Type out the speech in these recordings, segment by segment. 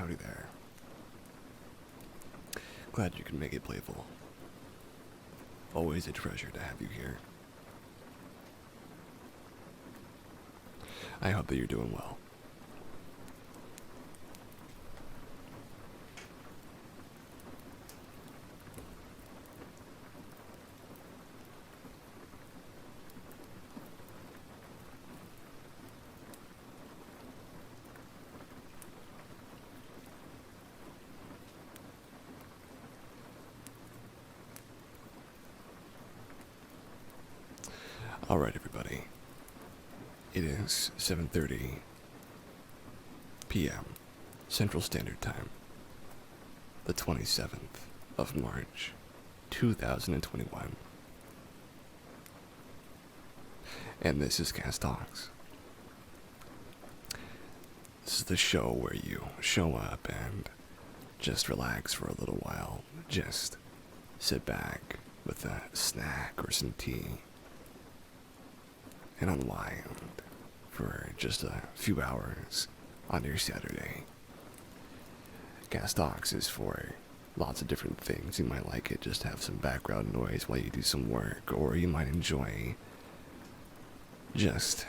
Howdy there. Glad you can make it playful. Always a treasure to have you here. I hope that you're doing well. Alright, everybody. It is 7:30 p.m. Central Standard Time, the 27th of March, 2021. And this is Cast Talks. This is the show where you show up and just relax for a little while. Just sit back with a snack or some tea and unwind for just a few hours on your Saturday. Cast Talks is for lots of different things. You might like it just to have some background noise while you do some work, or you might enjoy just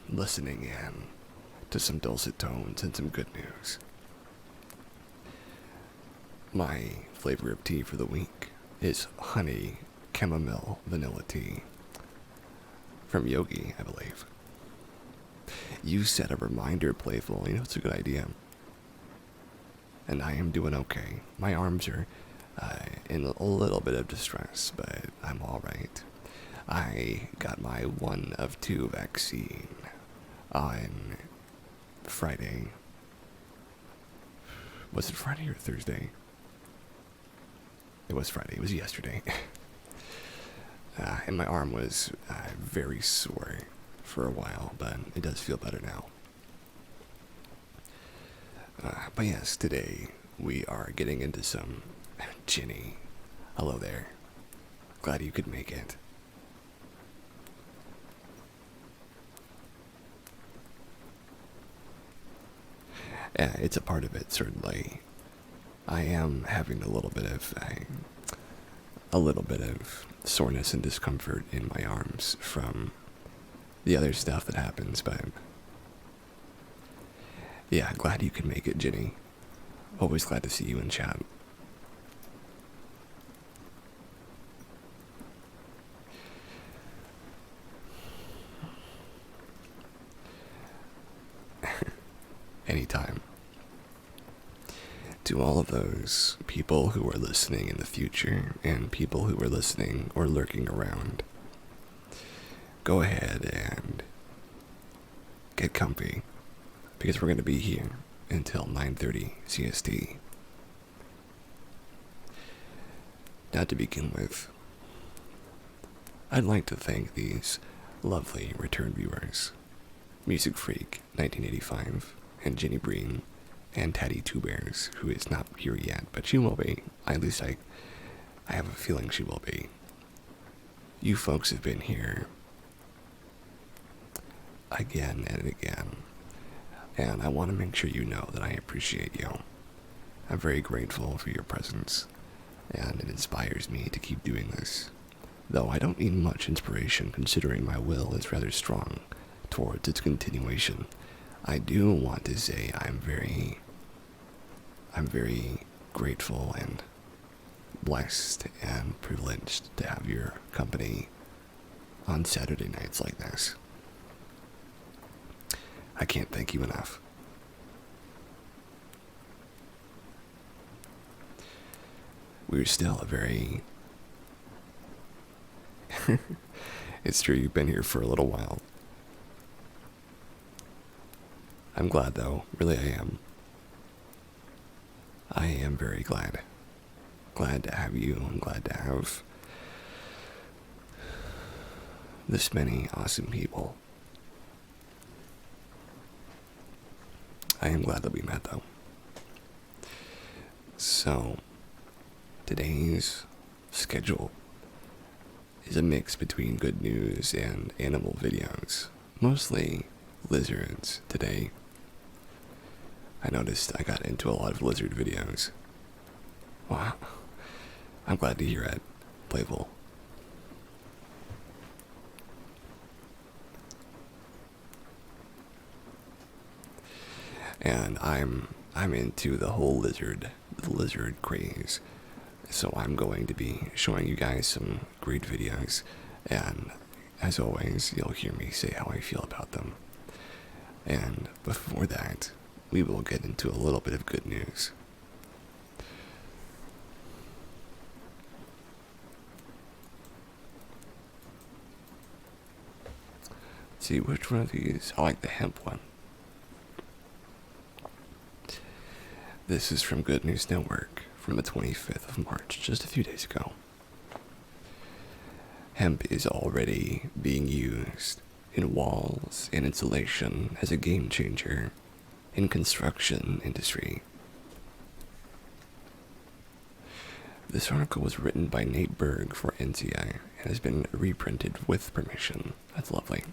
listening in to some dulcet tones and some good news. My flavor of tea for the week is honey chamomile vanilla tea from Yogi, I believe. You set a reminder playful. You know, it's a good idea. And I am doing okay. My arms are in a little bit of distress, but I'm alright. I got my 1 of 2 vaccine on Friday. Was it Friday or Thursday? It was Friday. It was yesterday. And my arm was very sore for a while, but it does feel better now. But yes, today we are getting into some Ginny. Hello there. Glad you could make it. It's a part of it, certainly. I am having a little bit of soreness and discomfort in my arms from the other stuff that happens, but yeah, glad you can make it, Ginny. Always glad to see you in chat. Anytime. To all of those people who are listening in the future and people who are listening or lurking around, go ahead and get comfy, because we're going to be here until 9:30 CST. Now, to begin with, I'd like to thank these lovely return viewers: Music Freak 1985 and Jenny Breen and Taddy Two Bears, who is not here yet, but she will be. At least I have a feeling she will be. You folks have been here again and again, and I want to make sure you know that I appreciate you. I'm very grateful for your presence, and it inspires me to keep doing this, though I don't need much inspiration considering my will is rather strong towards its continuation. I do want to say I'm very grateful and blessed and privileged to have your company on Saturday nights like this. I can't thank you enough. We're still a very... It's true, you've been here for a little while. I'm glad, though. Really, I am. I am very glad. Glad to have you. I'm glad to have this many awesome people. I am glad that we met, though. So, today's schedule is a mix between good news and animal videos. Mostly lizards today. I noticed I got into a lot of lizard videos. Wow. I'm glad to hear it. Playful. And I'm into the whole lizard craze. So I'm going to be showing you guys some great videos, and as always, you'll hear me say how I feel about them. And before that, we will get into a little bit of good news. Let's see, which one of these? I like the hemp one. This is from Good News Network from the 25th of March, just a few days ago. Hemp is already being used in walls and insulation as a game changer in construction industry. This article was written by Nate Berg for NCI and has been reprinted with permission. That's lovely.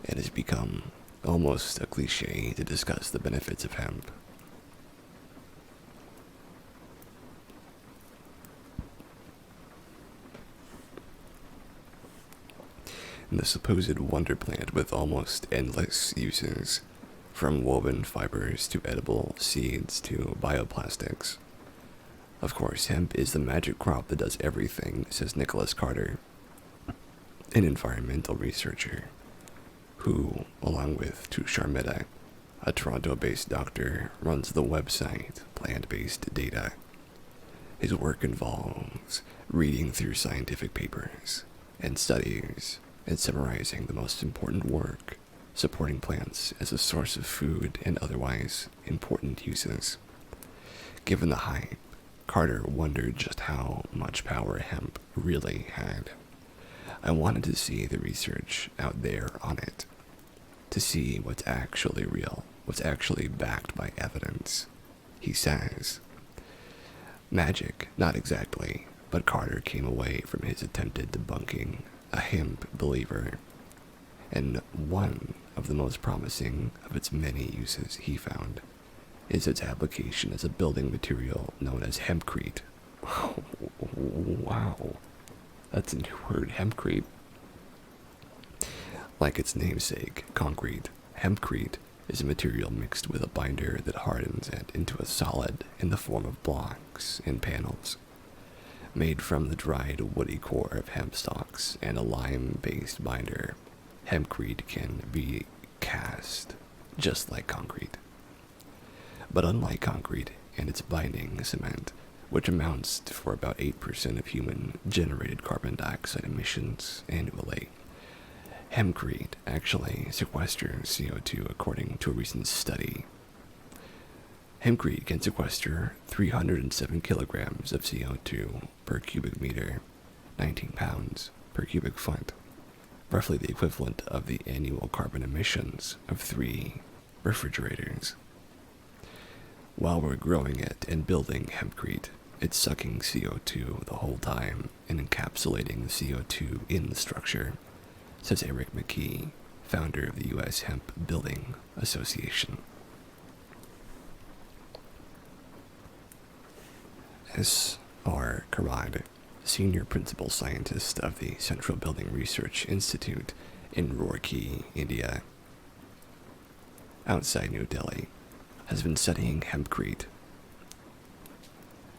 It has become almost a cliche to discuss the benefits of hemp. The supposed wonder plant with almost endless uses, from woven fibers to edible seeds to bioplastics. Of course, hemp is the magic crop that does everything, says Nicholas Carter, an environmental researcher who, along with Tushar Mehta, a Toronto-based doctor, runs the website Plant-Based Data. His work involves reading through scientific papers and studies and summarizing the most important work supporting plants as a source of food and otherwise important uses. Given the hype, Carter wondered just how much power hemp really had. I wanted to see the research out there on it, to see what's actually real, what's actually backed by evidence. He says, magic, not exactly, but Carter came away from his attempted debunking a hemp believer, and one of the most promising of its many uses he found is its application as a building material known as hempcrete. Wow, that's a new word, hempcrete. Like its namesake, concrete, hempcrete is a material mixed with a binder that hardens it into a solid in the form of blocks and panels. Made from the dried woody core of hemp stalks and a lime-based binder, hempcrete can be cast just like concrete. But unlike concrete and its binding cement, which amounts for about 8% of human-generated carbon dioxide emissions annually, hempcrete actually sequesters CO2 according to a recent study. Hempcrete can sequester 307 kilograms of CO2 per cubic meter, 19 pounds per cubic foot, roughly the equivalent of the annual carbon emissions of 3 refrigerators. While we're growing it and building hempcrete, it's sucking CO2 the whole time and encapsulating the CO2 in the structure, says Eric McKee, founder of the U.S. Hemp Building Association. S.R. Karad, senior principal scientist of the Central Building Research Institute in Roorkee, India, outside New Delhi, has been studying hempcrete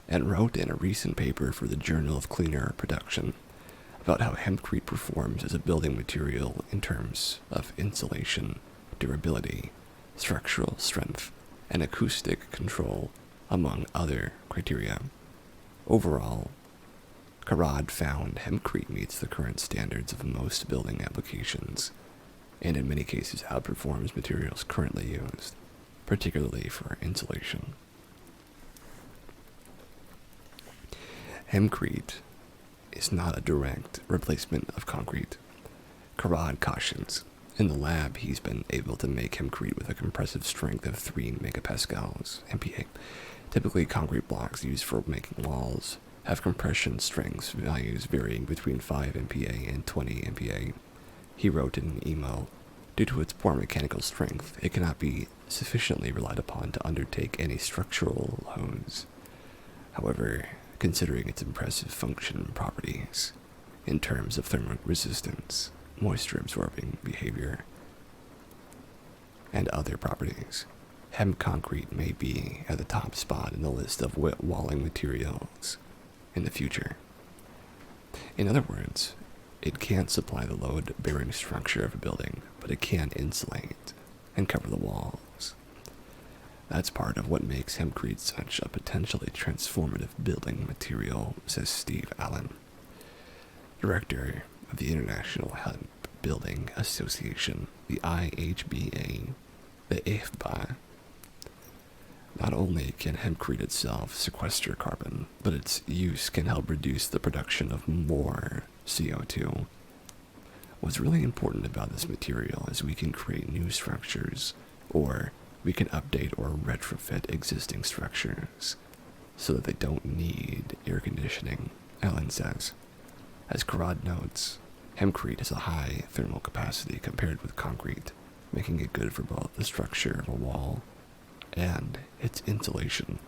and wrote in a recent paper for the Journal of Clean Air Production about how hempcrete performs as a building material in terms of insulation, durability, structural strength, and acoustic control, among other criteria. Overall, Karad found hempcrete meets the current standards of most building applications, and in many cases outperforms materials currently used, particularly for insulation. Hempcrete is not a direct replacement of concrete. Karad cautions. In the lab, he's been able to make hempcrete with a compressive strength of 3 megapascals, MPa. Typically, concrete blocks used for making walls have compression strengths values varying between 5 MPa and 20 MPa. He wrote in an email, "Due to its poor mechanical strength, it cannot be sufficiently relied upon to undertake any structural loads. However, considering its impressive function and properties, in terms of thermal resistance, moisture absorbing behavior, and other properties, hemp concrete may be at the top spot in the list of walling materials in the future. In other words, it can't supply the load-bearing structure of a building, but it can insulate and cover the walls. That's part of what makes hempcrete such a potentially transformative building material," says Steve Allen, director of the International Hemp Building Association, the IHBA, the IFBA. Not only can hempcrete itself sequester carbon, but its use can help reduce the production of more CO2. What's really important about this material is we can create new structures, or we can update or retrofit existing structures so that they don't need air conditioning, Allen says. As Karad notes, hempcrete has a high thermal capacity compared with concrete, making it good for both the structure of a wall and its insulation.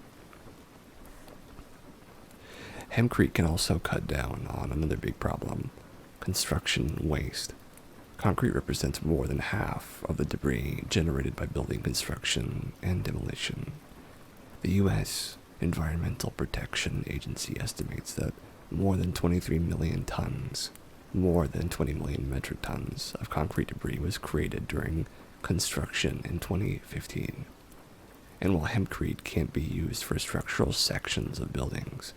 Hempcrete can also cut down on another big problem: construction waste. Concrete represents more than half of the debris generated by building construction and demolition. The U.S. Environmental Protection Agency estimates that more than 23 million tons, more than 20 million metric tons of concrete debris was created during construction in 2015. And while hempcrete can't be used for structural sections of buildings,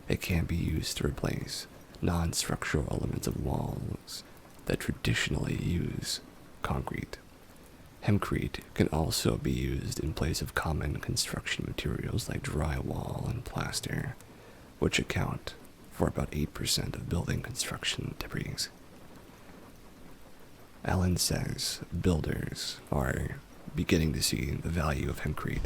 it can be used to replace non-structural elements of walls that traditionally use concrete. Hempcrete can also be used in place of common construction materials like drywall and plaster, which account for about 8% of building construction debris. Allen says builders are beginning to see the value of hempcrete.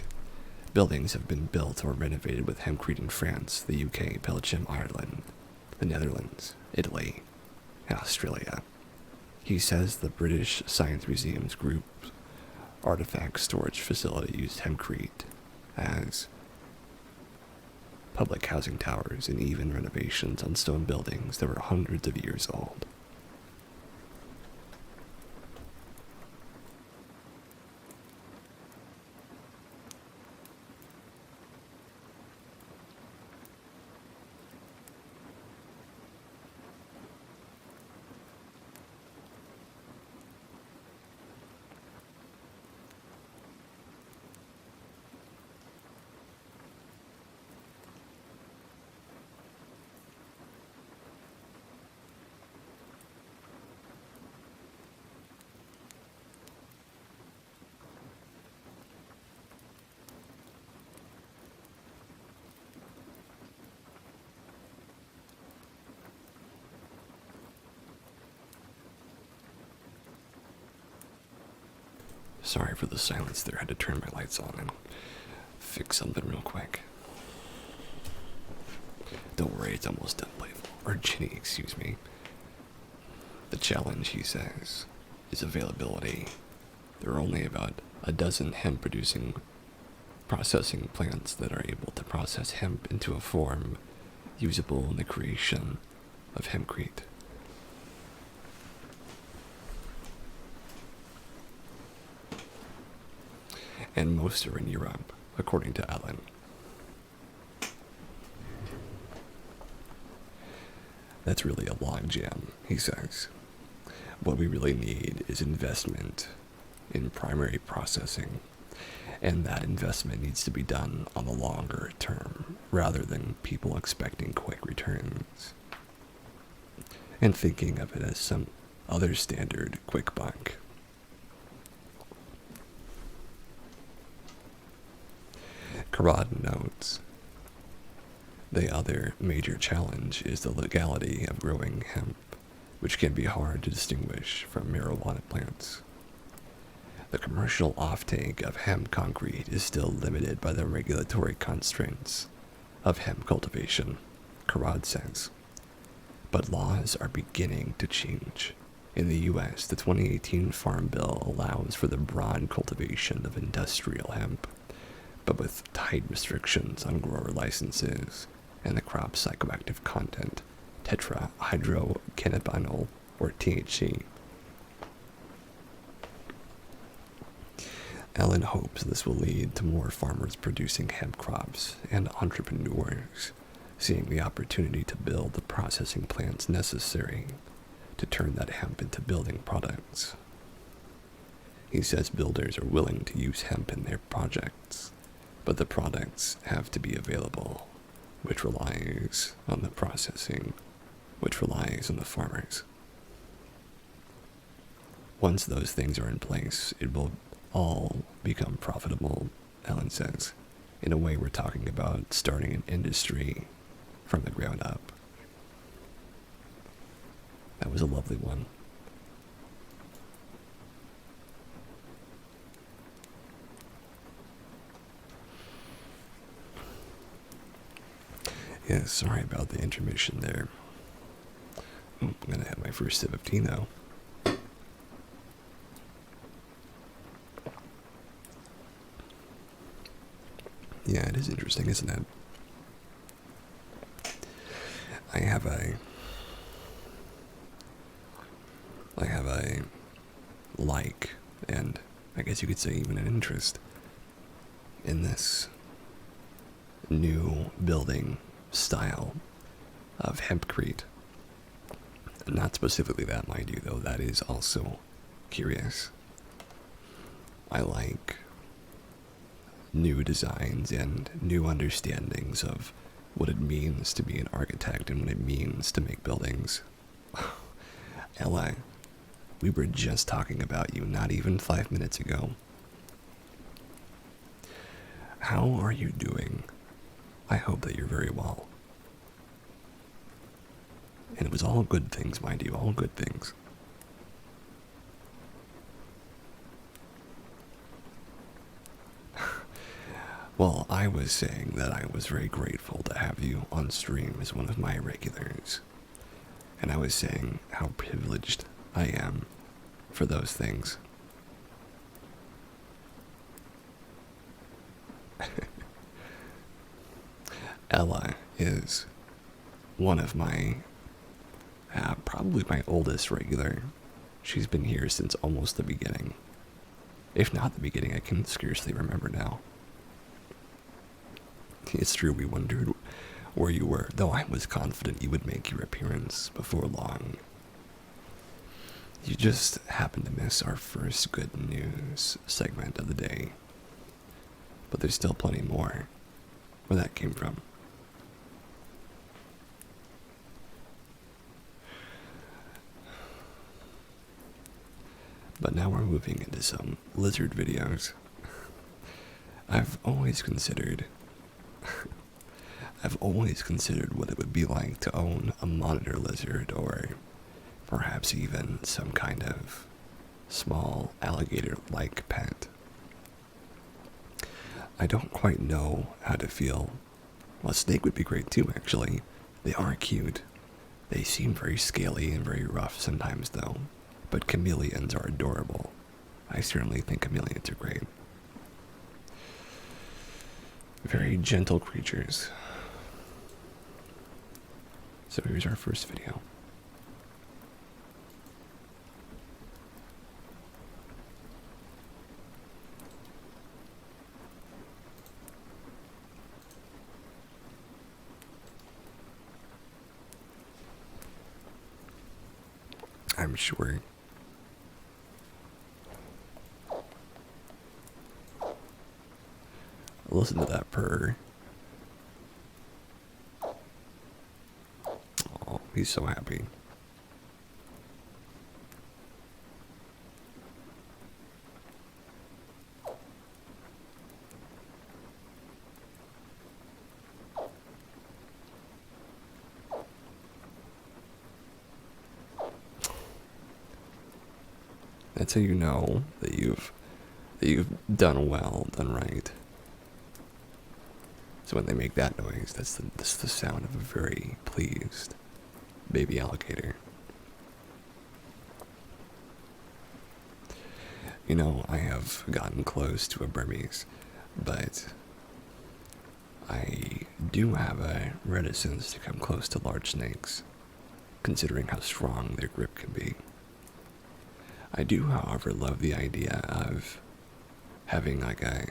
Buildings have been built or renovated with hempcrete in France, the UK, Belgium, Ireland, the Netherlands, Italy, and Australia. He says the British Science Museum's group artifact storage facility used hempcrete as public housing towers and even renovations on stone buildings that were hundreds of years old. Sorry for the silence there. I had to turn my lights on and fix something real quick. Don't worry, it's almost done, Playful. Or Ginny, excuse me. The challenge, he says, is availability. There are only about a dozen hemp-producing processing plants that are able to process hemp into a form usable in the creation of hempcrete. And most are in Europe, according to Allen. That's really a logjam, he says. What we really need is investment in primary processing, and that investment needs to be done on the longer term, rather than people expecting quick returns, and thinking of it as some other standard quick buck. Karad notes, the other major challenge is the legality of growing hemp, which can be hard to distinguish from marijuana plants. The commercial offtake of hemp concrete is still limited by the regulatory constraints of hemp cultivation, Karad says. But laws are beginning to change. In the US, the 2018 Farm Bill allows for the broad cultivation of industrial hemp, but with tight restrictions on grower licenses and the crop's psychoactive content, tetrahydrocannabinol, or THC. Ellen hopes this will lead to more farmers producing hemp crops and entrepreneurs seeing the opportunity to build the processing plants necessary to turn that hemp into building products. He says builders are willing to use hemp in their projects, but the products have to be available, which relies on the processing, which relies on the farmers. Once those things are in place, it will all become profitable, Ellen says. In a way, we're talking about starting an industry from the ground up. That was a lovely one. Yeah, sorry about the intermission there. I'm gonna have my first sip of tea now. Yeah, it is interesting, isn't it? I have a like, and I guess you could say even an interest in this new building style of hempcrete. Not specifically that, mind you, though. That is also curious. I like new designs and new understandings of what it means to be an architect and what it means to make buildings. Ella, we were just talking about you not even 5 minutes ago. How are you doing? I hope that you're very well. And it was all good things, mind you, all good things. Well, I was saying that I was very grateful to have you on stream as one of my regulars. And I was saying how privileged I am for those things. Ella is one of my, probably my oldest regular. She's been here since almost the beginning. If not the beginning, I can scarcely remember now. It's true, we wondered where you were, though I was confident you would make your appearance before long. You just happened to miss our first good news segment of the day. But there's still plenty more where that came from. But now we're moving into some lizard videos. I've always considered what it would be like to own a monitor lizard, or perhaps even some kind of small alligator-like pet. I don't quite know how to feel. Well, a snake would be great too, actually. They are cute. They seem very scaly and very rough sometimes, though. But chameleons are adorable. I certainly think chameleons are great. Very gentle creatures. So here's our first video. I'm sure. Listen to that purr. Oh, he's so happy. That's how you know that you've done well, done right. So when they make that noise, that's the sound of a very pleased baby alligator. You know, I have gotten close to a Burmese, but I do have a reticence to come close to large snakes, considering how strong their grip can be. I do, however, love the idea of having like a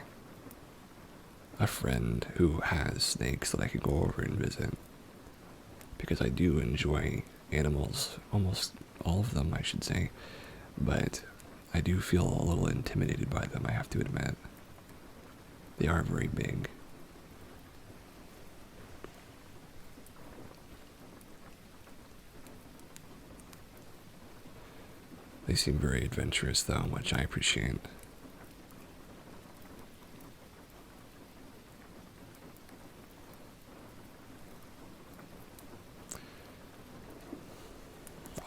friend who has snakes that I could go over and visit, because I do enjoy animals, almost all of them, I should say, but I do feel a little intimidated by them, I have to admit. They are very big. They seem very adventurous, though, which I appreciate.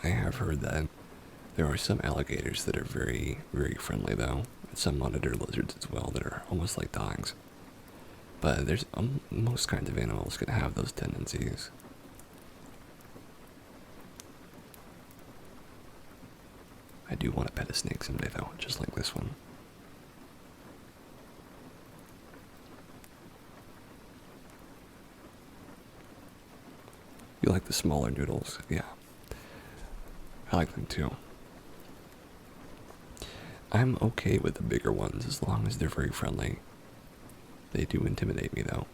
I have heard that there are some alligators that are very, very friendly, though. And some monitor lizards as well that are almost like dogs. But there's most kinds of animals can have those tendencies. I do want to pet a snake someday, though, just like this one. You like the smaller noodles? Yeah. I like them too. I'm okay with the bigger ones as long as they're very friendly. They do intimidate me, though.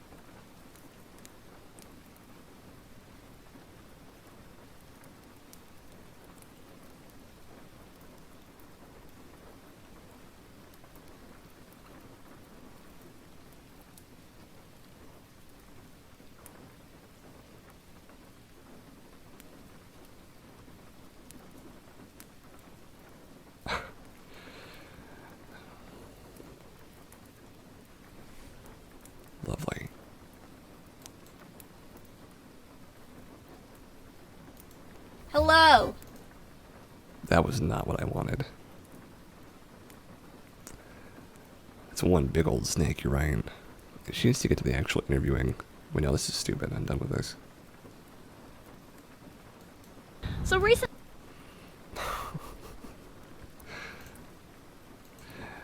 Lovely. Hello. That was not what I wanted. It's one big old snake, you're right. She needs to get to the actual interviewing. Well, no, this is stupid. I'm done with this. So recently,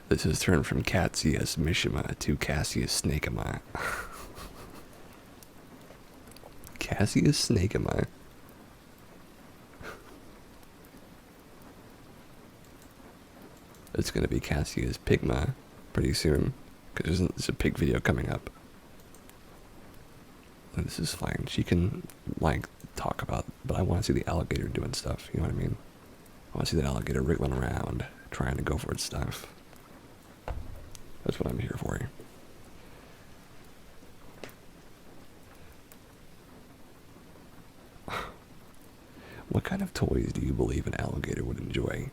This has turned from Catsius Mishima to Cassius Snakeama. Cassius Snakeama. It's gonna be Cassius Pigma pretty soon, because there's a pig video coming up. And this is fine. She can, like, talk about, but I want to see the alligator doing stuff, you know what I mean? I want to see the alligator wriggling around, trying to go for its stuff. That's what I'm here for. What kind of toys do you believe an alligator would enjoy?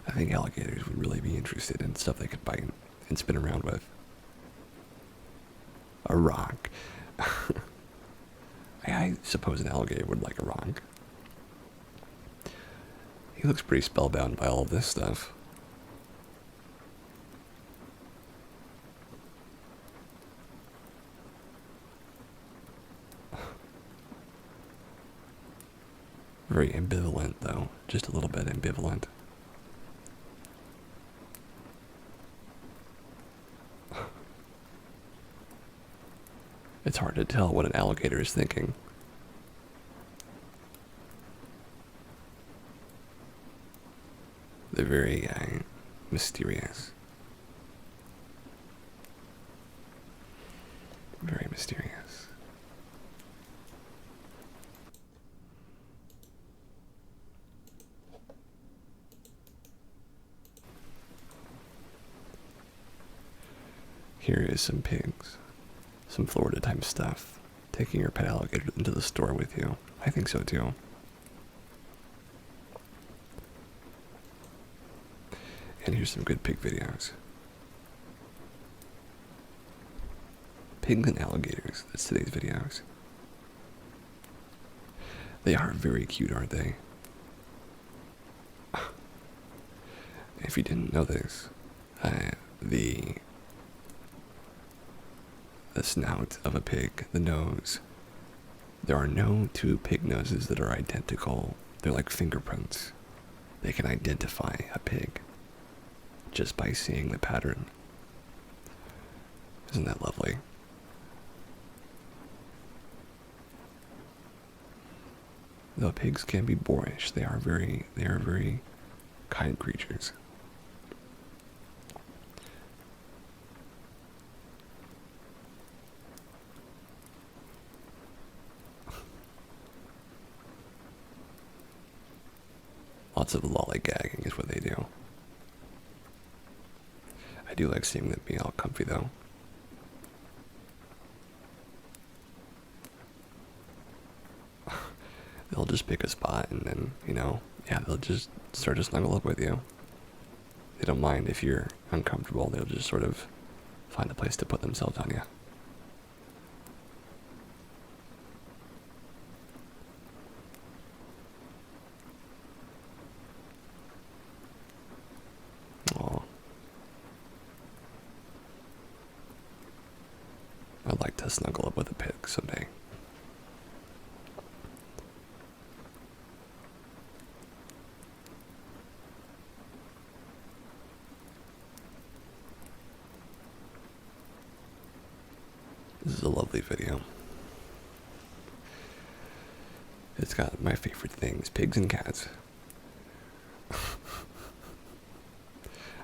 I think alligators would really be interested in stuff they could bite and spin around with. A rock. I suppose an alligator would like a rock. He looks pretty spellbound by all of this stuff. Very ambivalent, though. Just a little bit ambivalent. It's hard to tell what an alligator is thinking. They're very mysterious. Very mysterious. Here is some pigs. Some Florida type stuff. Taking your pet alligator into the store with you. I think so too. And here's some good pig videos. Pigs and alligators. That's today's videos. They are very cute, aren't they? If you didn't know this, the snout of a pig, the nose. There are no two pig noses that are identical They're like fingerprints. They can identify a pig just by seeing the pattern. Isn't that lovely? Though pigs can be boorish, they are very kind creatures. Lots of lollygagging is what they do. I do like seeing them being all comfy though. They'll just pick a spot and then, yeah, they'll just start to snuggle up with you. They don't mind if you're uncomfortable, they'll just sort of find a place to put themselves on you. Aw. I'd like to snuggle up with a pig someday. This is a lovely video. It's got my favorite things, pigs and cats.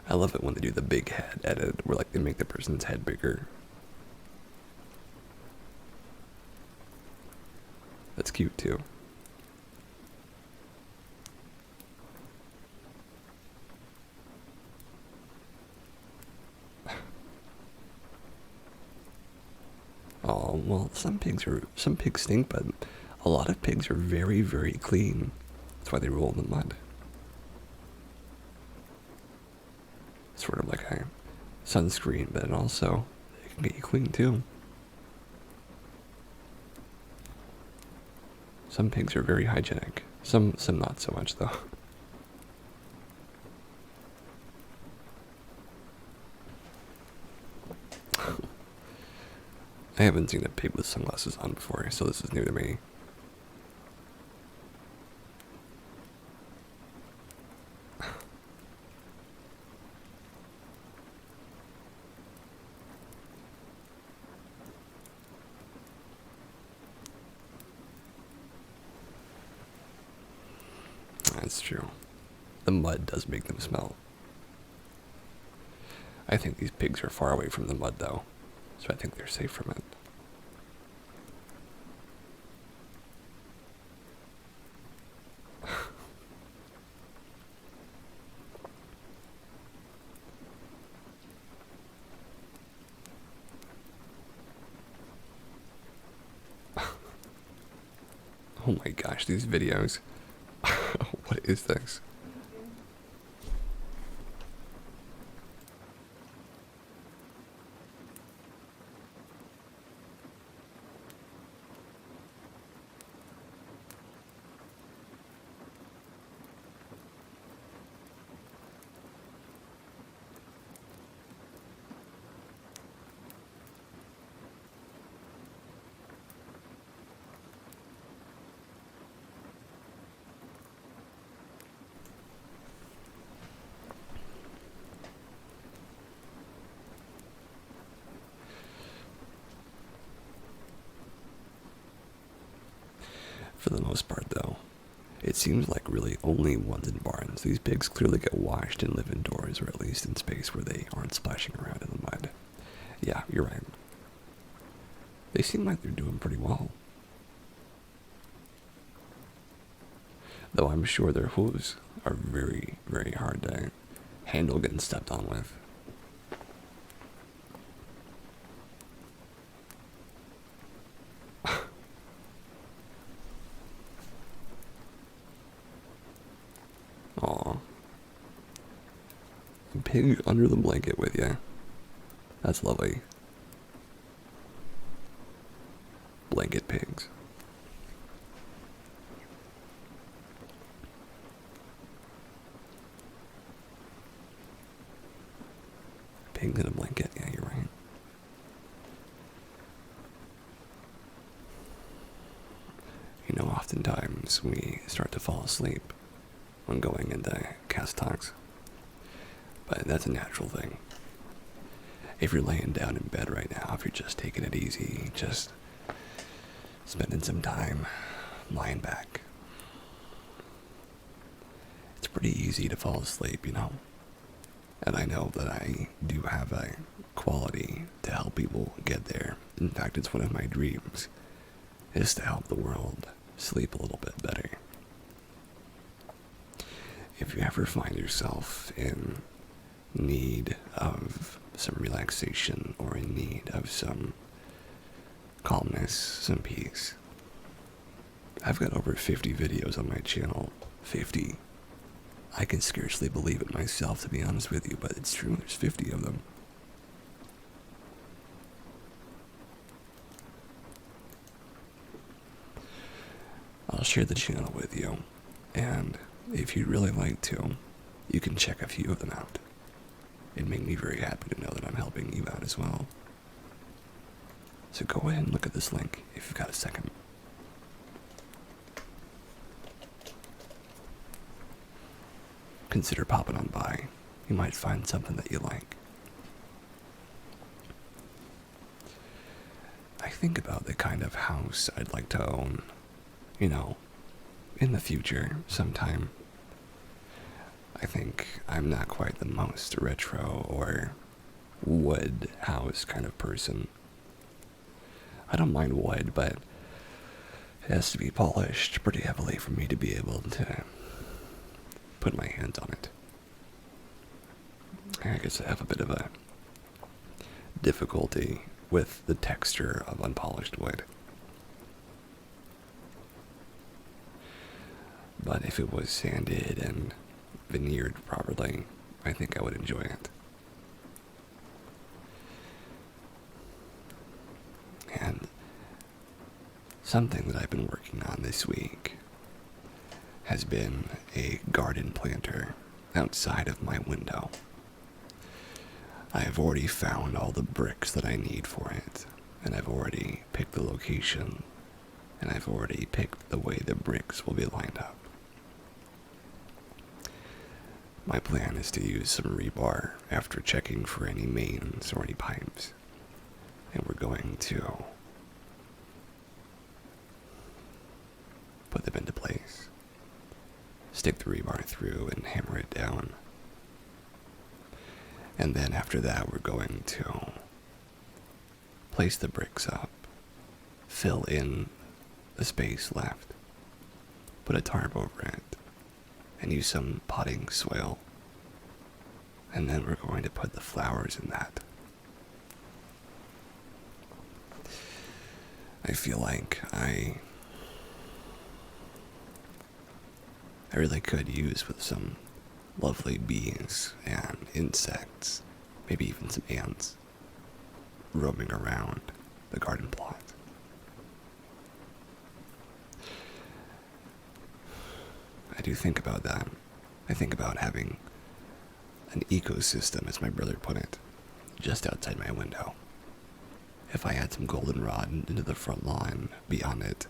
I love it when they do the big head edit, where like they make the person's head bigger. That's cute too. Oh, well, some pigs stink, but a lot of pigs are very, very clean. That's why they roll in the mud. Sort of like a sunscreen, but it also it can get you clean too. Some pigs are very hygienic. Some not so much though. I haven't seen a pig with sunglasses on before, so this is new to me. That's true. The mud does make them smell. I think these pigs are far away from the mud though, so I think they're safe from it. Oh my gosh, these videos. What is this? For the most part, though, it seems like really only ones in barns. These pigs clearly get washed and live indoors, or at least in space where they aren't splashing around in the mud. Yeah, you're right. They seem like they're doing pretty well. Though I'm sure their hooves are very, very hard to handle getting stepped on with. Aw. A pig under the blanket with you. That's lovely. Blanket pigs. Pigs in a blanket, yeah, you're right. Oftentimes we start to fall asleep when going into cast talks. But that's a natural thing. If you're laying down in bed right now, if you're just taking it easy, just spending some time lying back, it's pretty easy to fall asleep, And I know that I do have a quality to help people get there. In fact, it's one of my dreams, is to help the world sleep a little bit better. If you ever find yourself in need of some relaxation or in need of some calmness, some peace, I've got over 50 videos on my channel. 50. I can scarcely believe it myself, to be honest with you, but it's true. There's 50 of them. I'll share the channel with you, and if you'd really like to, you can check a few of them out. It'd make me very happy to know that I'm helping you out as well. So go ahead and look at this link if you've got a second. Consider popping on by. You might find something that you like. I think about the kind of house I'd like to own, in the future sometime. I think I'm not quite the most retro or wood house kind of person. I don't mind wood, but it has to be polished pretty heavily for me to be able to put my hands on it. I guess I have a bit of a difficulty with the texture of unpolished wood. But if it was sanded and veneered properly, I think I would enjoy it. And something that I've been working on this week has been a garden planter outside of my window. I have already found all the bricks that I need for it, and I've already picked the location, and I've already picked the way the bricks will be lined up. My plan is to use some rebar after checking for any mains or any pipes, and we're going to put them into place, stick the rebar through and hammer it down. And then after that, we're going to place the bricks up, fill in the space left, put a tarp over it, and use some potting soil. And then we're going to put the flowers in that. I feel like I really could use with some lovely bees and insects, maybe even some ants, roaming around the garden plot. I do think about that. I think about having an ecosystem, as my brother put it, just outside my window. If I had some goldenrod into the front lawn beyond it,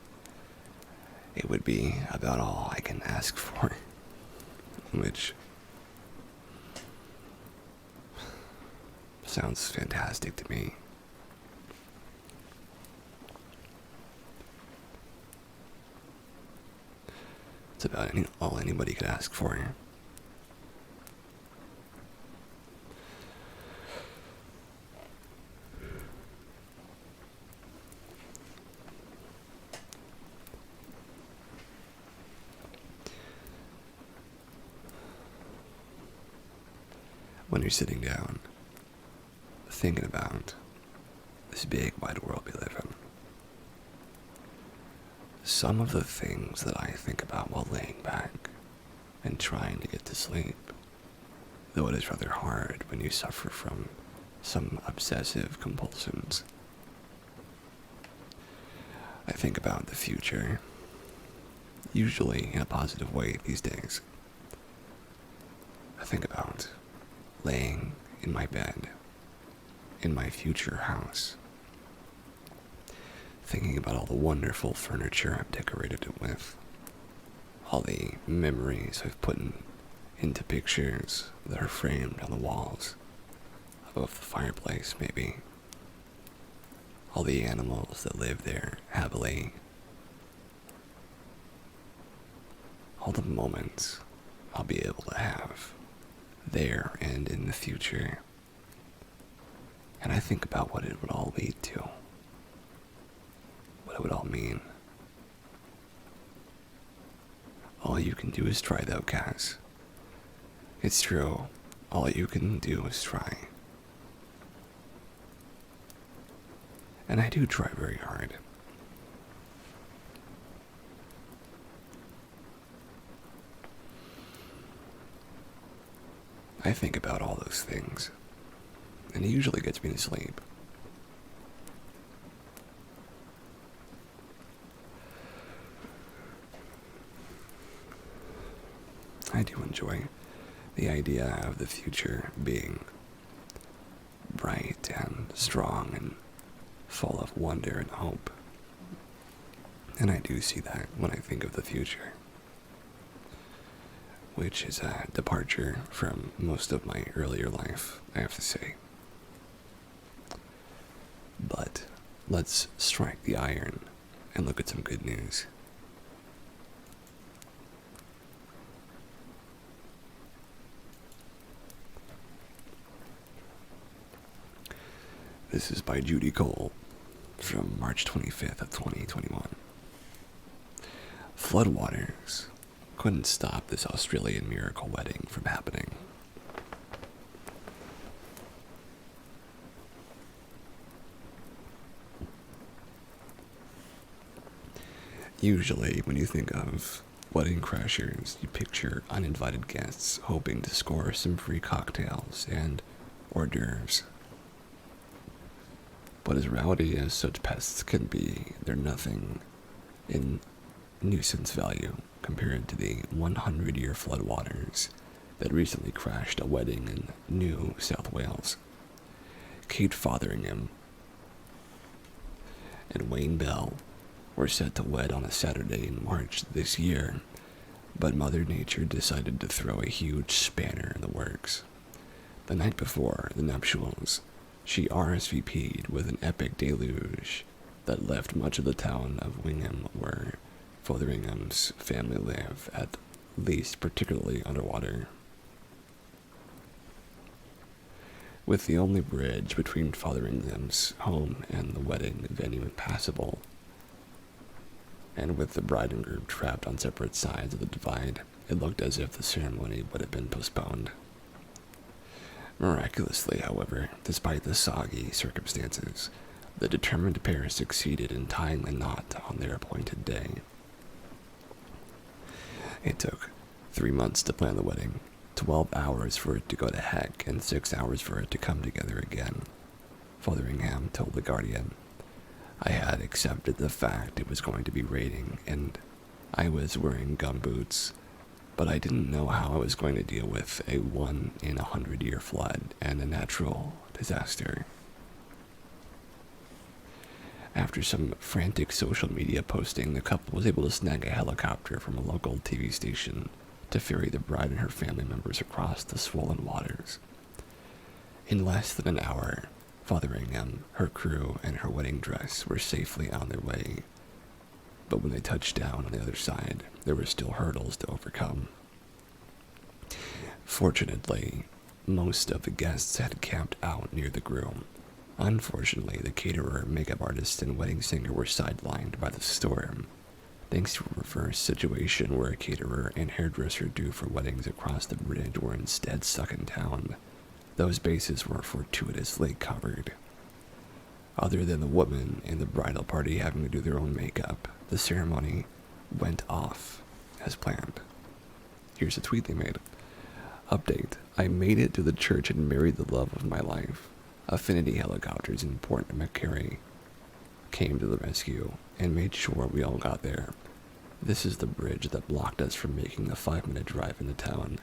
it would be about all I can ask for, which sounds fantastic to me. It's about all anybody could ask for. When you're sitting down, thinking about this big wide world we live in, some of the things that I think about while laying back and trying to get to sleep, though it is rather hard when you suffer from some obsessive compulsions, I think about the future, usually in a positive way these days. I think about laying in my bed, in my future house, thinking about all the wonderful furniture I've decorated it with, all the memories I've into pictures that are framed on the walls above the fireplace, maybe. All the animals that live there happily. All the moments I'll be able to have there and in the future. And I think about what it would all lead to. What it would all mean. All you can do is try though, Cass. It's true. All you can do is try. And I do try very hard. I think about all those things, and it usually gets me to sleep. I do enjoy the idea of the future being bright and strong and full of wonder and hope. And I do see that when I think of the future, which is a departure from most of my earlier life, I have to say. But let's strike the iron and look at some good news. This is by Judy Cole from March 25th of 2021. Floodwaters couldn't stop this Australian miracle wedding from happening. Usually, when you think of wedding crashers, you picture uninvited guests hoping to score some free cocktails and hors d'oeuvres. But as rowdy as such pests can be, they're nothing in nuisance value compared to the 100-year floodwaters that recently crashed a wedding in New South Wales. Kate Fotheringham and Wayne Bell were set to wed on a Saturday in March this year, but Mother Nature decided to throw a huge spanner in the works. The night before the nuptials, she RSVP'd with an epic deluge that left much of the town of Wingham, where Fotheringham's family live, at least particularly underwater. With the only bridge between Fotheringham's home and the wedding venue impassable, and with the bride and groom trapped on separate sides of the divide, it looked as if the ceremony would have been postponed. Miraculously, however, despite the soggy circumstances, the determined pair succeeded in tying the knot on their appointed day. It took 3 months to plan the wedding, 12 hours for it to go to heck, and 6 hours for it to come together again, Fotheringham told The Guardian. I had accepted the fact it was going to be raining, and I was wearing gumboots, but I didn't know how I was going to deal with a 1-in-100-year flood and a natural disaster. After some frantic social media posting, the couple was able to snag a helicopter from a local TV station to ferry the bride and her family members across the swollen waters. In less than an hour, Fotheringham, her crew, and her wedding dress were safely on their way. But when they touched down on the other side, there were still hurdles to overcome. Fortunately, most of the guests had camped out near the groom. Unfortunately, the caterer, makeup artist, and wedding singer were sidelined by the storm, thanks to a reverse situation where a caterer and hairdresser due for weddings across the bridge were instead stuck in town. Those bases were fortuitously covered. Other than the woman and the bridal party having to do their own makeup, the ceremony went off as planned. Here's a tweet they made. Update. I made it to the church and married the love of my life. Affinity helicopters in Port Macquarie came to the rescue and made sure we all got there. This is the bridge that blocked us from making the 5-minute drive into town.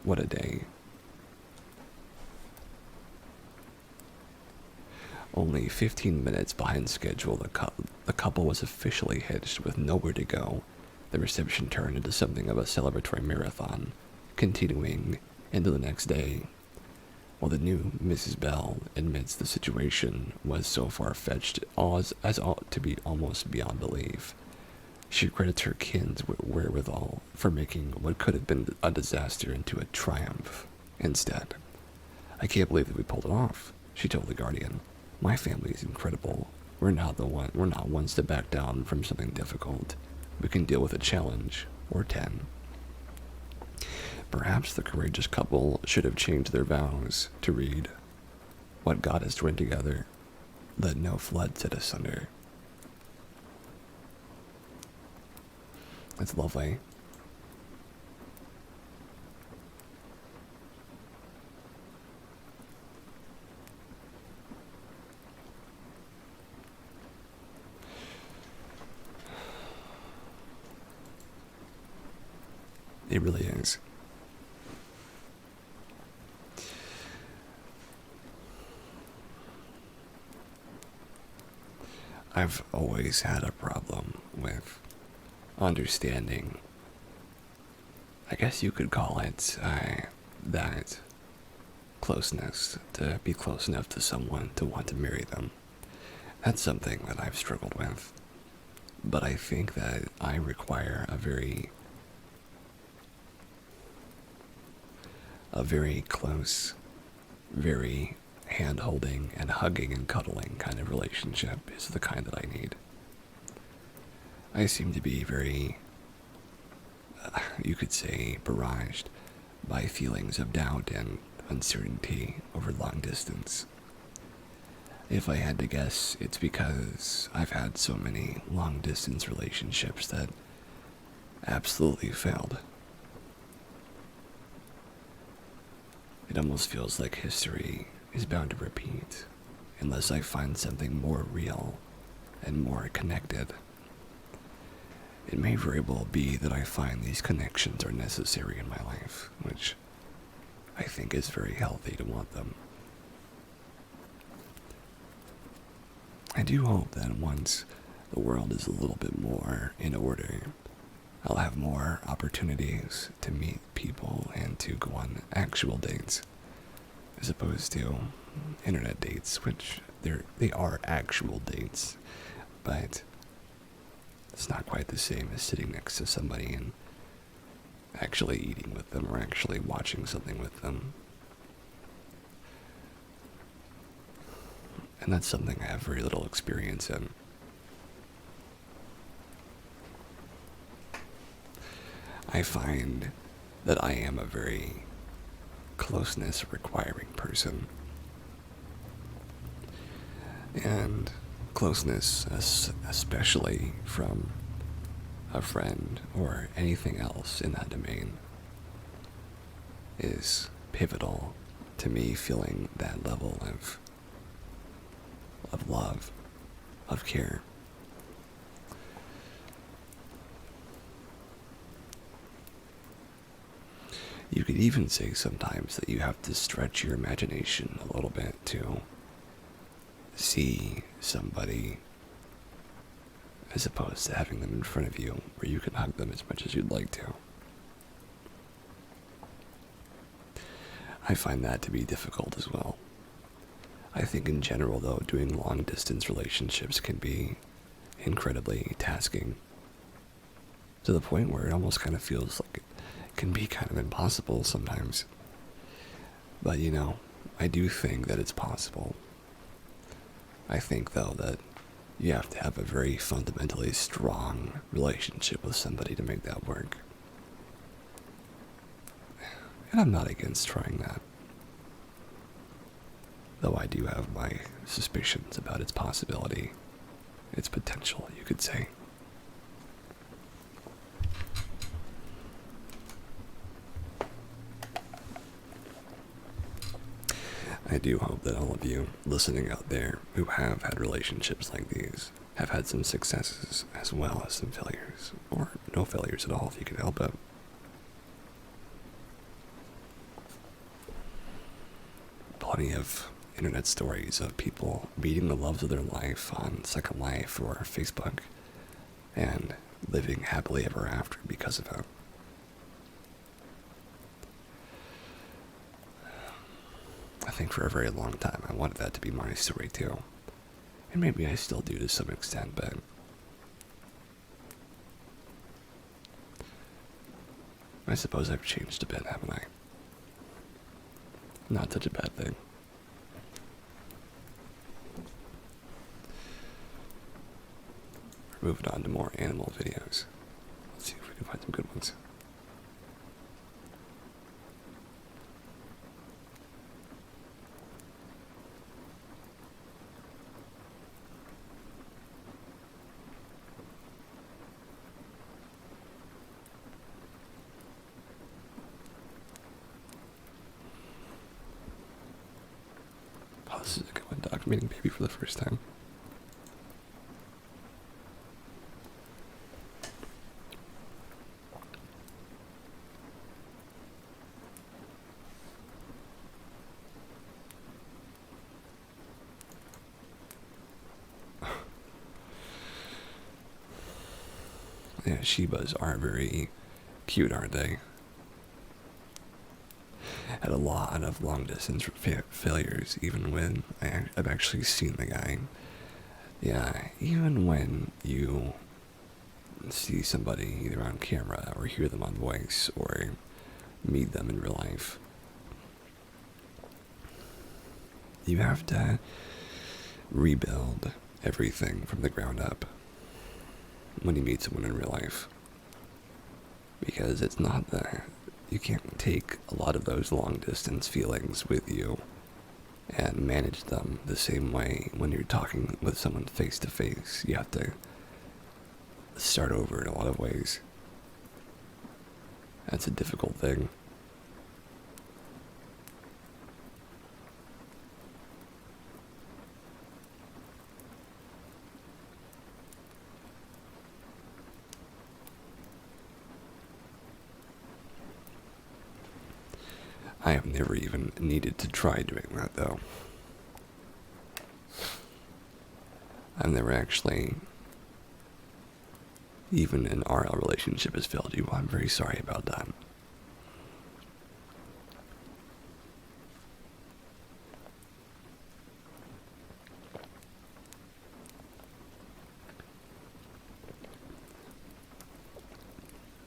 What a day. Only 15 minutes behind schedule, the couple was officially hitched with nowhere to go. The reception turned into something of a celebratory marathon, continuing into the next day. While the new Mrs. Bell admits the situation was so far-fetched as ought to be almost beyond belief, she credits her kin's wherewithal for making what could have been a disaster into a triumph instead. "I can't believe that we pulled it off," she told The Guardian. "My family is incredible. We're not ones to back down from something difficult. We can deal with a challenge, or 10. Perhaps the courageous couple should have changed their vows to read, "What God has joined together, let no flood set asunder." That's lovely. It really is. I've always had a problem with understanding, I guess you could call it, that closeness, to be close enough to someone to want to marry them. That's something that I've struggled with. But I think that I require a very close, very hand-holding and hugging and cuddling kind of relationship is the kind that I need. I seem to be very, you could say, barraged by feelings of doubt and uncertainty over long distance. If I had to guess, it's because I've had so many long-distance relationships that absolutely failed. It almost feels like history is bound to repeat unless I find something more real and more connected. It may very well be that I find these connections are necessary in my life, which I think is very healthy to want them. I do hope that once the world is a little bit more in order, I'll have more opportunities to meet people and to go on actual dates, as opposed to internet dates, which they are actual dates, but it's not quite the same as sitting next to somebody and actually eating with them or actually watching something with them. And that's something I have very little experience in. I find that I am a very closeness requiring person. And closeness, especially from a friend or anything else in that domain, is pivotal to me feeling that level of love, of care. You could even say sometimes that you have to stretch your imagination a little bit to see somebody as opposed to having them in front of you where you can hug them as much as you'd like to. I find that to be difficult as well. I think in general, though, doing long-distance relationships can be incredibly tasking, to the point where it almost kind of feels like it can be kind of impossible sometimes. But, I do think that it's possible. I think, though, that you have to have a very fundamentally strong relationship with somebody to make that work. And I'm not against trying that, though I do have my suspicions about its possibility, its potential, you could say. I do hope that all of you listening out there who have had relationships like these have had some successes as well as some failures, or no failures at all if you can help it. Plenty of internet stories of people meeting the loves of their life on Second Life or Facebook and living happily ever after because of it. I think for a very long time I wanted that to be my story too. And maybe I still do to some extent, but I suppose I've changed a bit, haven't I? Not such a bad thing. We're moving on to more animal videos. Let's see if we can find some good ones. Oh, this is a good one. Dog meeting baby for the first time. Yeah, Shibas are very cute, aren't they? Had a lot of long distance failures, even when I've actually seen the guy. Yeah, even when you see somebody either on camera or hear them on voice or meet them in real life, you have to rebuild everything from the ground up when you meet someone in real life. Because it's not that you can't take a lot of those long distance feelings with you and manage them the same way when you're talking with someone face to face. You have to start over in a lot of ways. That's a difficult thing. I have never even needed to try doing that, though. I've never actually, even an RL relationship has failed you. I'm very sorry about that.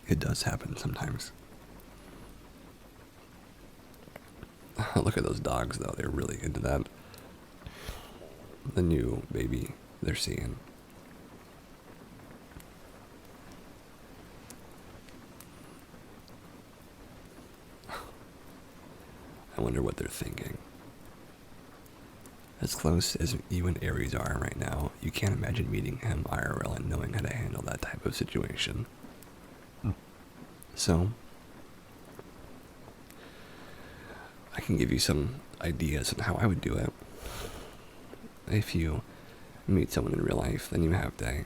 It does happen sometimes. Look at those dogs, though. They're really into that. The new baby they're seeing. I wonder what they're thinking. As close as you and Aries are right now, you can't imagine meeting him IRL and knowing how to handle that type of situation. So, I can give you some ideas on how I would do it. If you meet someone in real life, then you have to...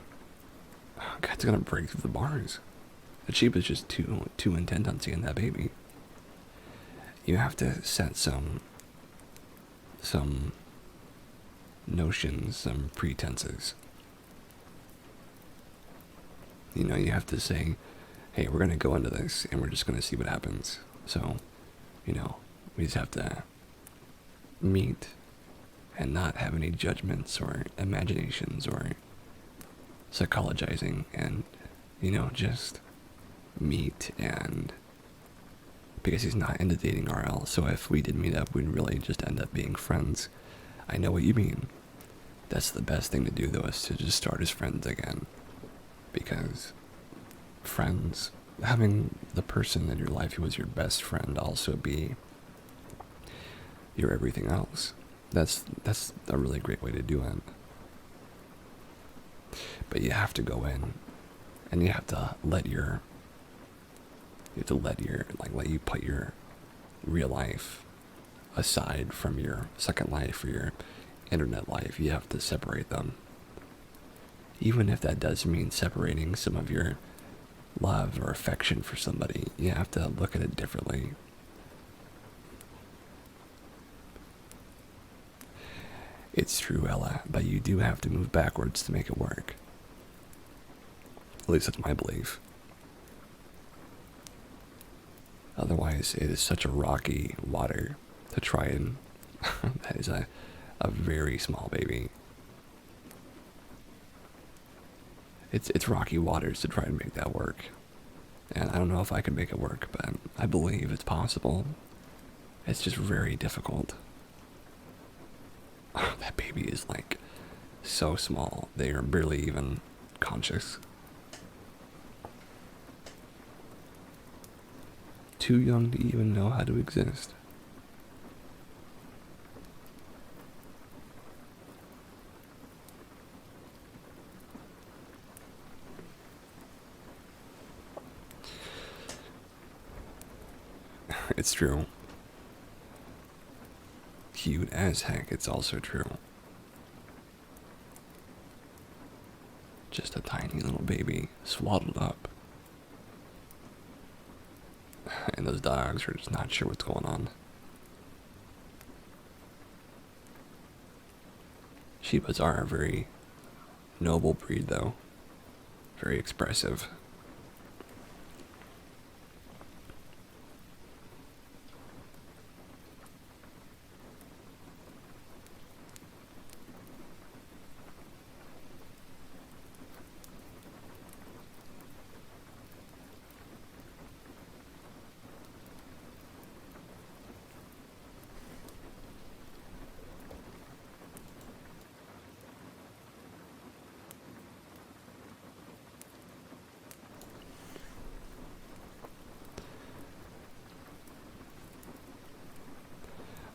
Oh, God's gonna break through the bars. The sheep is just too intent on seeing that baby. You have to set some notions, some pretenses. You know, you have to say, hey, we're gonna go into this and we're just gonna see what happens. So, you know, we just have to meet and not have any judgments or imaginations or psychologizing and, you know, just meet. And because he's not into dating RL, so if we did meet up, we'd really just end up being friends. I know what you mean. That's the best thing to do, though, is to just start as friends again. Because friends, having the person in your life who was your best friend also be your everything else. That's a really great way to do it. But you have to go in and you have to let you put your real life aside from your second life or your internet life. You have to separate them. Even if that does mean separating some of your love or affection for somebody, you have to look at it differently. It's true, Ella, but you do have to move backwards to make it work. At least that's my belief. Otherwise, it is such a rocky water to try and... that is a very small baby. It's rocky waters to try and make that work. And I don't know if I can make it work, but I believe it's possible. It's just very difficult. That baby is like so small. They are barely even conscious. Too young to even know how to exist. It's true. Cute as heck, it's also true. Just a tiny little baby, swaddled up. And those dogs are just not sure what's going on. Shibas are a very noble breed, though. Very expressive.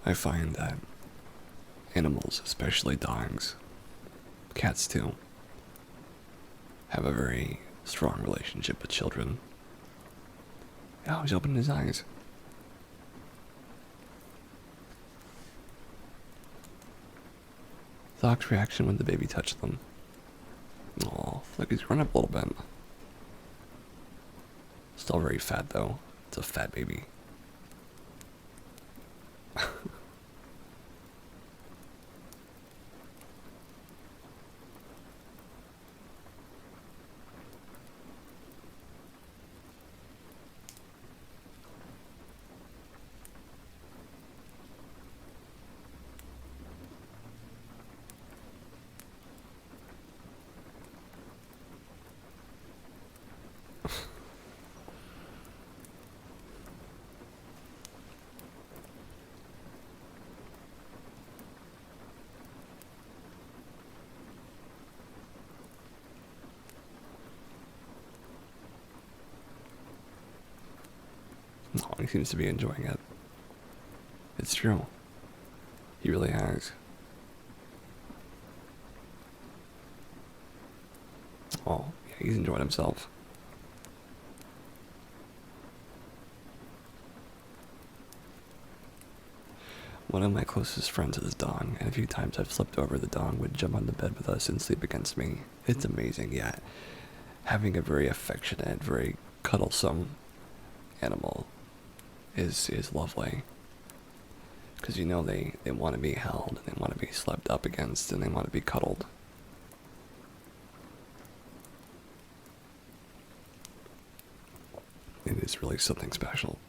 I find that animals, especially dogs, cats too, have a very strong relationship with children. Oh, he's opening his eyes. Dog's reaction when the baby touched them. Oh, look, he's grown up a little bit. Still very fat though. It's a fat baby. Oh, he seems to be enjoying it. It's true. He really has. Oh, yeah, he's enjoying himself. One of my closest friends is dog, and a few times I've slept over, the dog would jump on the bed with us and sleep against me. It's amazing, yeah. Having a very affectionate, very cuddlesome animal is lovely. Because you know they want to be held, and they want to be slept up against, and they want to be cuddled. It is really something special.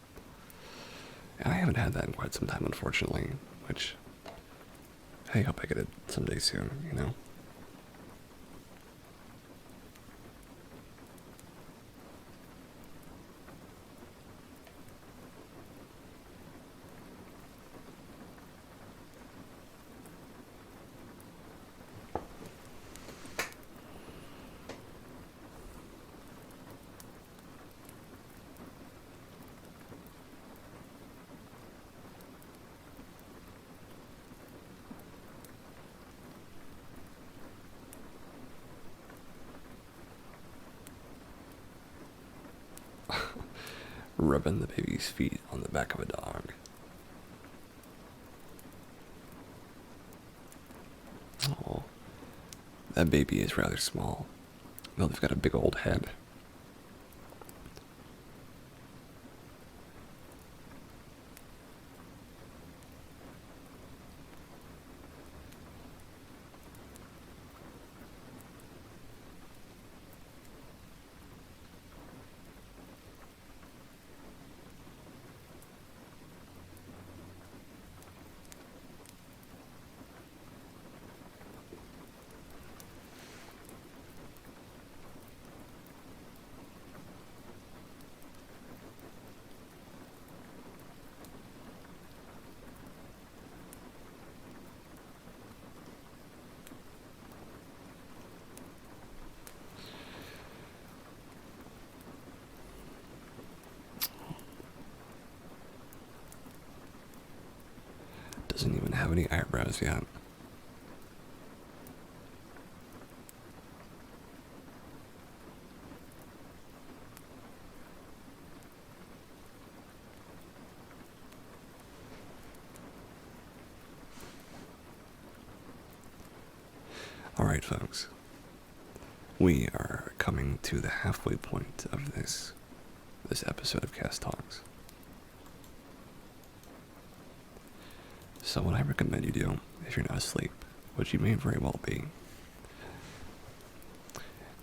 And I haven't had that in quite some time, unfortunately, which I hope I get it someday soon, you know? Rubbing the baby's feet on the back of a dog. Oh, that baby is rather small. Though they've got a big old head. doesn't even have any eyebrows yet. Alright, folks. We are coming to the halfway point of this episode of Cast Talks. So what I recommend you do, if you're not asleep, which you may very well be,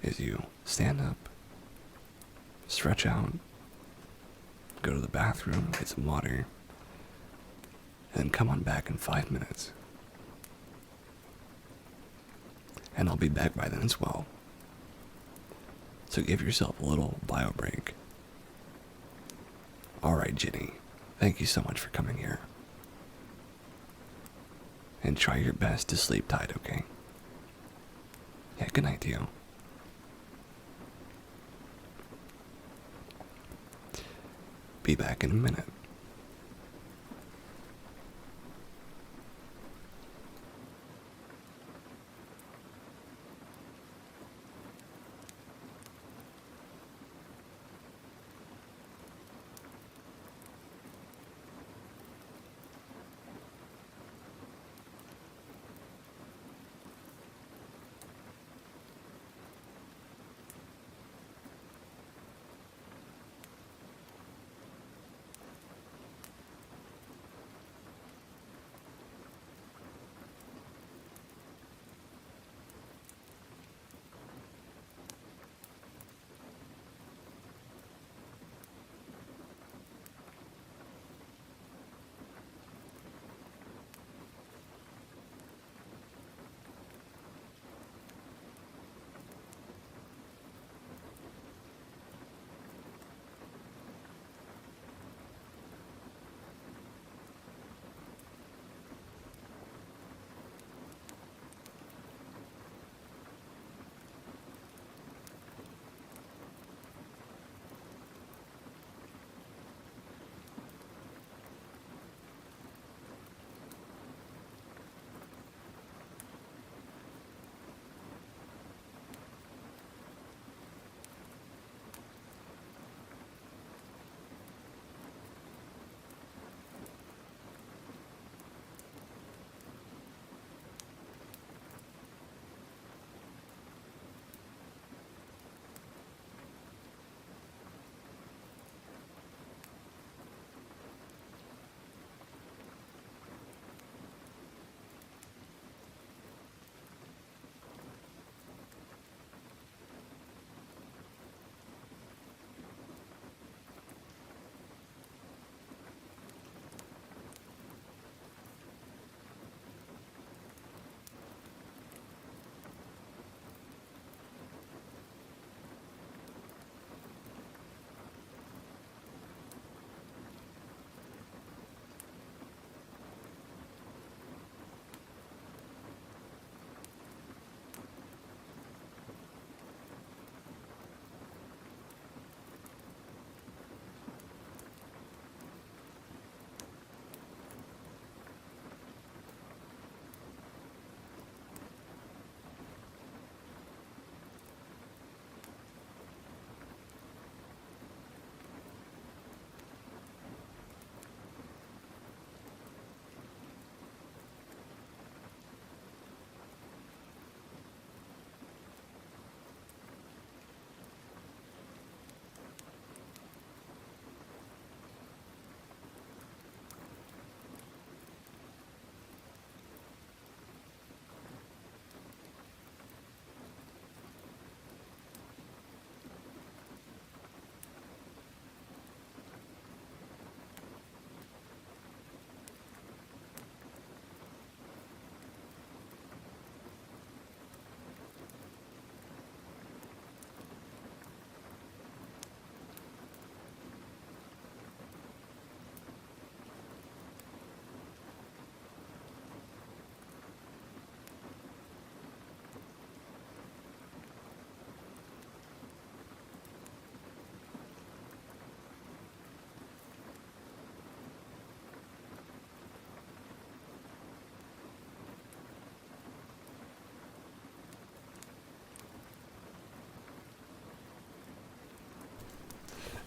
is you stand up, stretch out, go to the bathroom, get some water, and then come on back in 5 minutes. And I'll be back by then as well. So give yourself a little bio break. Alright, Jenny, thank you so much for coming here. And try your best to sleep tight, okay? Yeah, good night to you. Be back in a minute.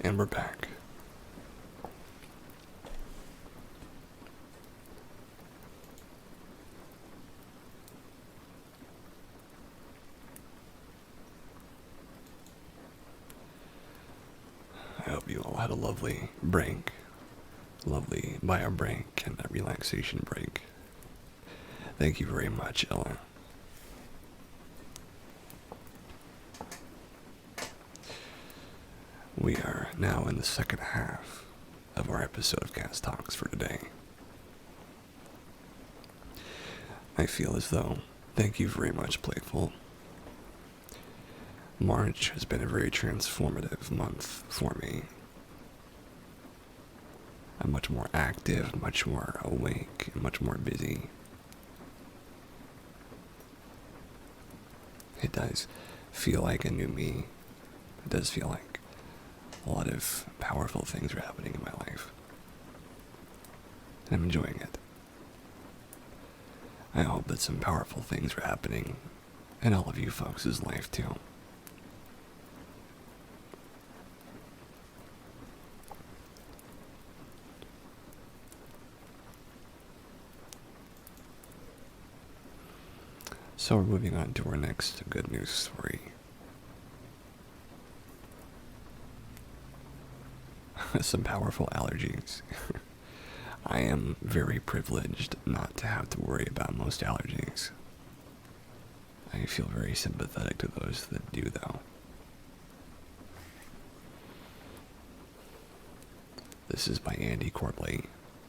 And we're back. I hope you all had a lovely break. Lovely bio break and a relaxation break. Thank you very much, Ella. We are now in the second half of our episode of Cast Talks for today. I feel as though, thank you very much, Playful. March has been a very transformative month for me. I'm much more active, much more awake, and much more busy. It does feel like a new me. It does feel like a lot of powerful things are happening in my life. And I'm enjoying it. I hope that some powerful things are happening in all of you folks' life too. So we're moving on to our next good news story. Some powerful allergies. I am very privileged not to have to worry about most allergies. I feel very sympathetic to those that do, though. This is by Andy Corbley,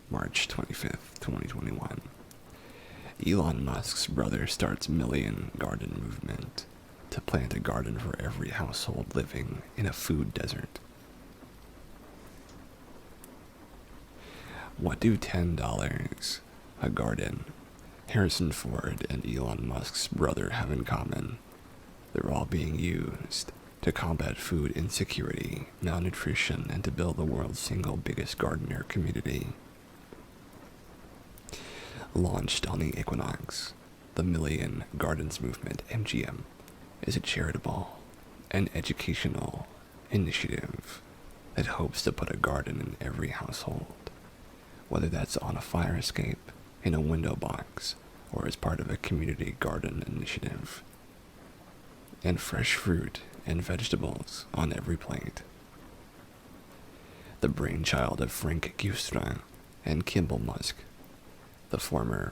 March 25th, 2021. Elon Musk's brother starts million garden movement to plant a garden for every household living in a food desert. What do $10, a garden, Harrison Ford and Elon Musk's brother have in common? They're all being used to combat food insecurity, malnutrition, and to build the world's single biggest gardener community. Launched on the equinox, the Million Gardens Movement, MGM, is a charitable and educational initiative that hopes to put a garden in every household, whether that's on a fire escape, in a window box, or as part of a community garden initiative. And fresh fruit and vegetables on every plate. The brainchild of Frank Gustra and Kimball Musk, the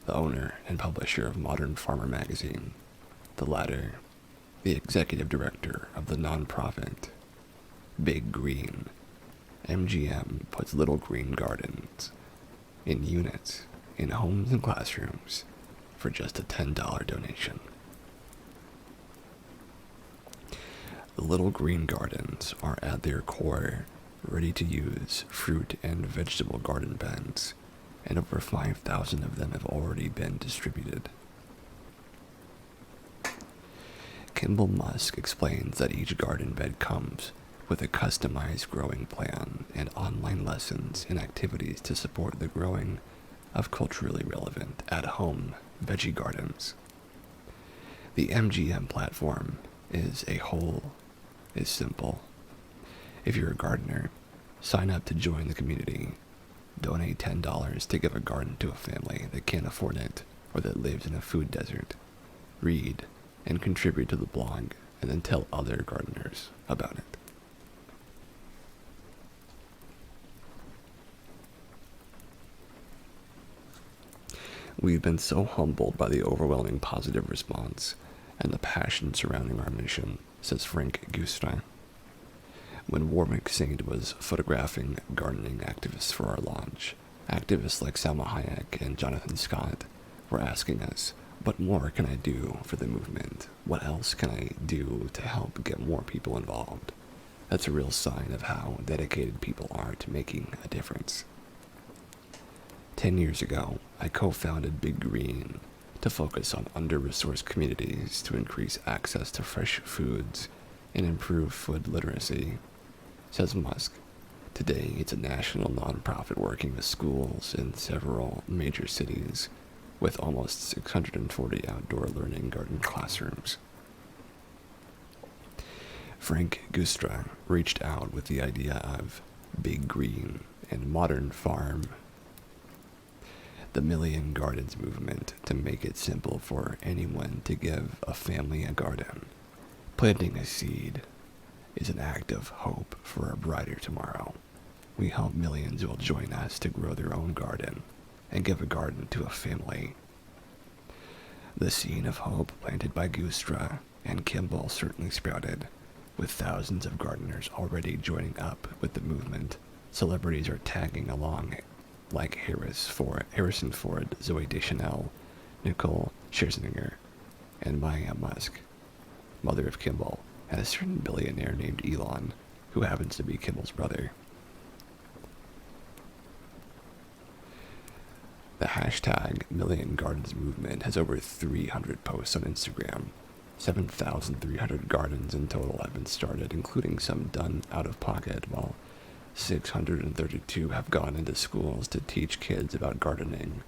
owner and publisher of Modern Farmer magazine, the latter, the executive director of the nonprofit Big Green. MGM puts little green gardens in units in homes and classrooms for just a $10 donation. The little green gardens are at their core ready-to-use fruit and vegetable garden beds, and over 5,000 of them have already been distributed. Kimball Musk explains that each garden bed comes with a customized growing plan and online lessons and activities to support the growing of culturally relevant at-home veggie gardens. The MGM platform is simple. If you're a gardener, sign up to join the community. Donate $10 to give a garden to a family that can't afford it or that lives in a food desert. Read and contribute to the blog, and then tell other gardeners about it. We've been so humbled by the overwhelming positive response and the passion surrounding our mission, says Frank Gustra. When Warwick Saint was photographing gardening activists for our launch, activists like Salma Hayek and Jonathan Scott were asking us, what more can I do for the movement? What else can I do to help get more people involved? That's a real sign of how dedicated people are to making a difference. 10 years ago, I co-founded Big Green to focus on under-resourced communities to increase access to fresh foods and improve food literacy, says Musk. Today, it's a national nonprofit working with schools in several major cities with almost 640 outdoor learning garden classrooms. Frank Gustra reached out with the idea of Big Green and Modern Farm, the Million Gardens movement, to make it simple for anyone to give a family a garden. Planting a seed is an act of hope for a brighter tomorrow. We hope millions will join us to grow their own garden and give a garden to a family. The seed of hope planted by Gustra and Kimball certainly sprouted, with thousands of gardeners already joining up with the movement. Celebrities are tagging along, like Harrison Ford, Zooey Deschanel, Nicole Scherzinger, and Maya Musk, mother of Kimball, and a certain billionaire named Elon, who happens to be Kimball's brother. The hashtag Million Gardens movement has over 300 posts on Instagram. 7,300 gardens in total have been started, including some done out of pocket, while 632 have gone into schools to teach kids about gardening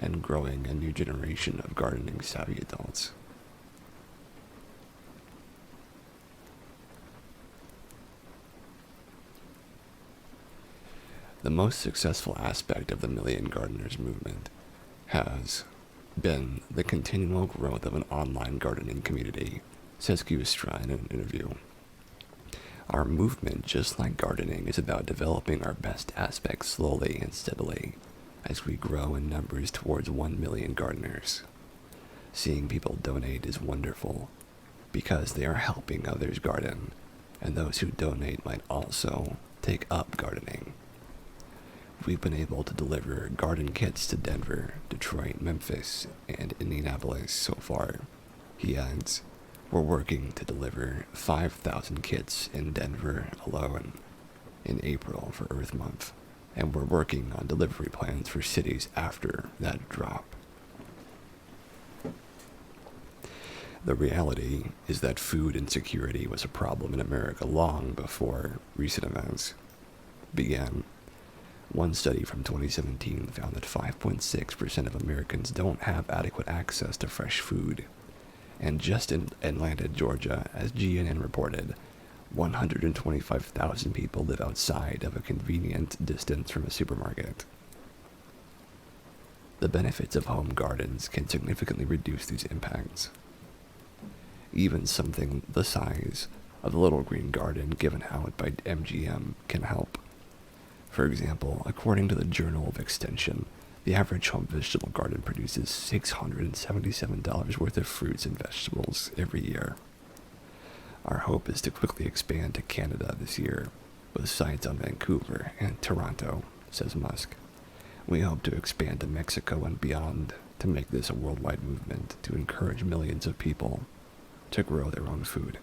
and growing a new generation of gardening savvy adults. The most successful aspect of the Million Gardeners movement has been the continual growth of an online gardening community, says Gustra in an interview. Our movement, just like gardening, is about developing our best aspects slowly and steadily as we grow in numbers towards 1 million gardeners. Seeing people donate is wonderful because they are helping others garden, and those who donate might also take up gardening. We've been able to deliver garden kits to Denver, Detroit, Memphis, and Indianapolis so far. He adds, we're working to deliver 5,000 kits in Denver alone in April for Earth Month, and we're working on delivery plans for cities after that drop. The reality is that food insecurity was a problem in America long before recent events began. One study from 2017 found that 5.6% of Americans don't have adequate access to fresh food. And just in Atlanta, Georgia, as GNN reported, 125,000 people live outside of a convenient distance from a supermarket. The benefits of home gardens can significantly reduce these impacts. Even something the size of a little green garden given out by MGM can help. For example, according to the Journal of Extension, the average home vegetable garden produces $677 worth of fruits and vegetables every year. Our hope is to quickly expand to Canada this year, with sites on Vancouver and Toronto, says Musk. We hope to expand to Mexico and beyond to make this a worldwide movement to encourage millions of people to grow their own food.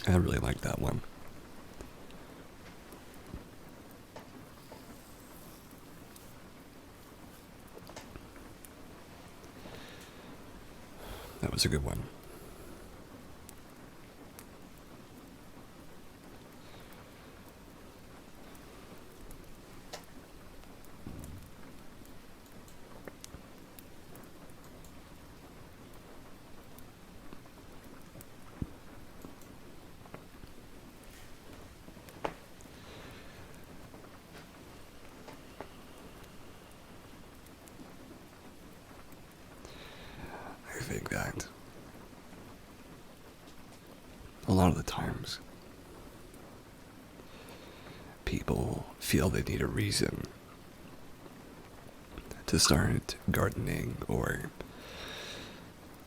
I really like that one. That was a good one. I think that a lot of the times people feel they need a reason to start gardening or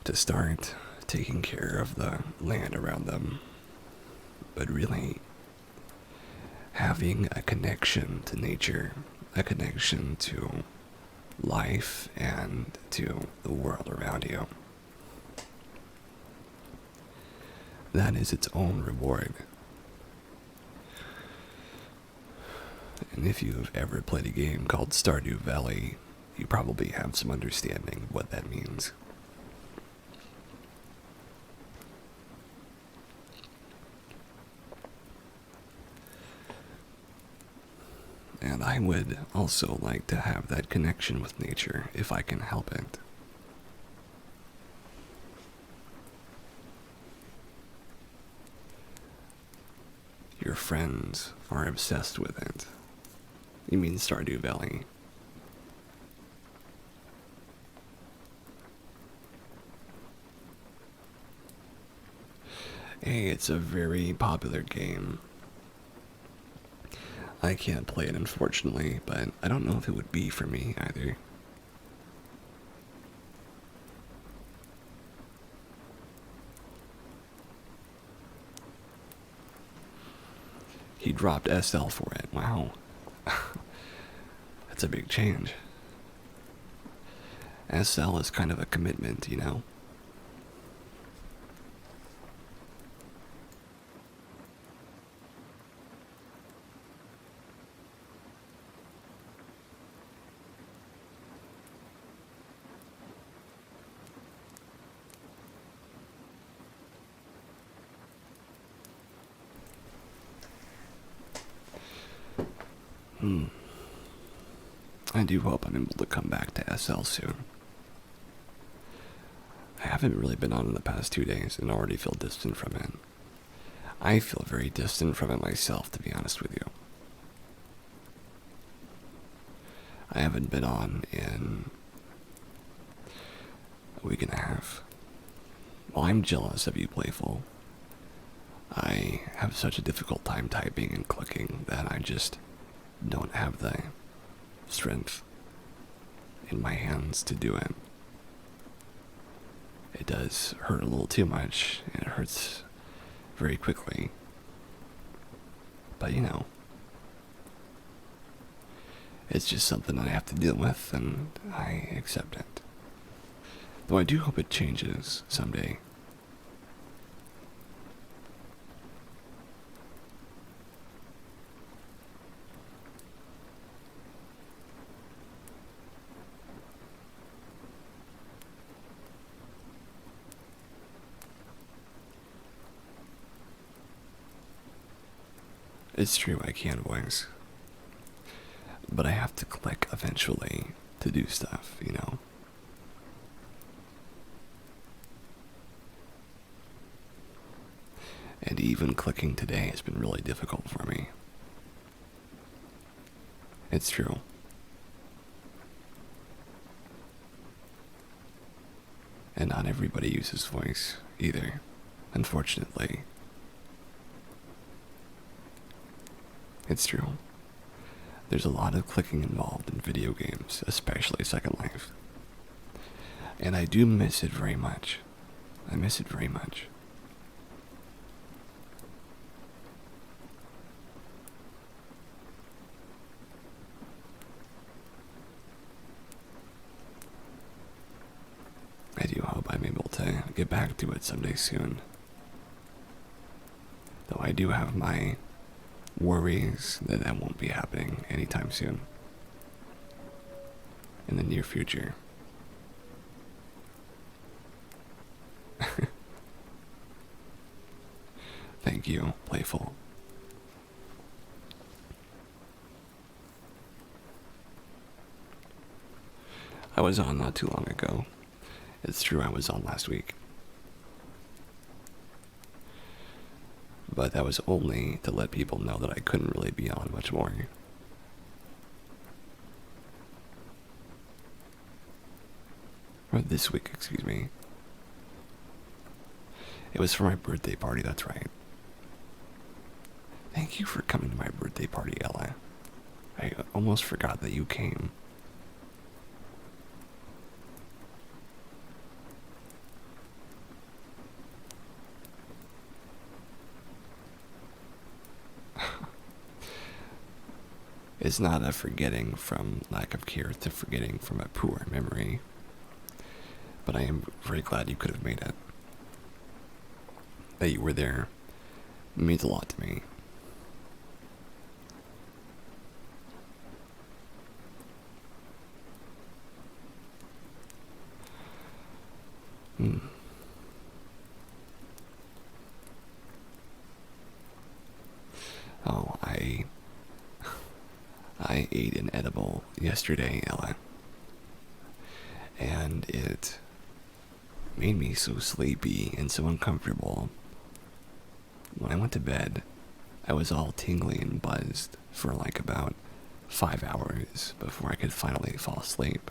to start taking care of the land around them. But really, having a connection to nature, a connection to life and to the world around you, that is its own reward. And if you've ever played a game called Stardew Valley, you probably have some understanding of what that means. And I would also like to have that connection with nature if I can help it. Your friends are obsessed with it. You mean Stardew Valley? Hey, it's a very popular game. I can't play it, unfortunately, but I don't know if it would be for me either. He dropped SL for it. Wow. That's a big change. SL is kind of a commitment, you know? I do hope I'm able to come back to SL soon. I haven't really been on in the past 2 days and already feel distant from it. I feel very distant from it myself, to be honest with you. I haven't been on in a week and a half. Well, I'm jealous of you, Playful. I have such a difficult time typing and clicking that I just don't have the strength in my hands to do it. It does hurt a little too much, and it hurts very quickly. But you know, it's just something I have to deal with, and I accept it. Though I do hope it changes someday. It's true, I can voice. But I have to click eventually to do stuff, you know? And even clicking today has been really difficult for me. It's true. And not everybody uses voice either, unfortunately. It's true. There's a lot of clicking involved in video games, especially Second Life. And I do miss it very much. I miss it very much. I do hope I'm able to get back to it someday soon. Though I do have my worries that that won't be happening anytime soon. In the near future. Thank you, Playful. I was on not too long ago. It's true, I was on last week. But that was only to let people know that I couldn't really be on much more. Or this week, excuse me. It was for my birthday party, that's right. Thank you for coming to my birthday party, Ella. I almost forgot that you came. It's not a forgetting from lack of care to forgetting from a poor memory. But I am very glad you could have made it. That you were there. It means a lot to me. Oh, I ate an edible yesterday, Ella, and it made me so sleepy and so uncomfortable. When I went to bed, I was all tingly and buzzed for like about 5 hours before I could finally fall asleep.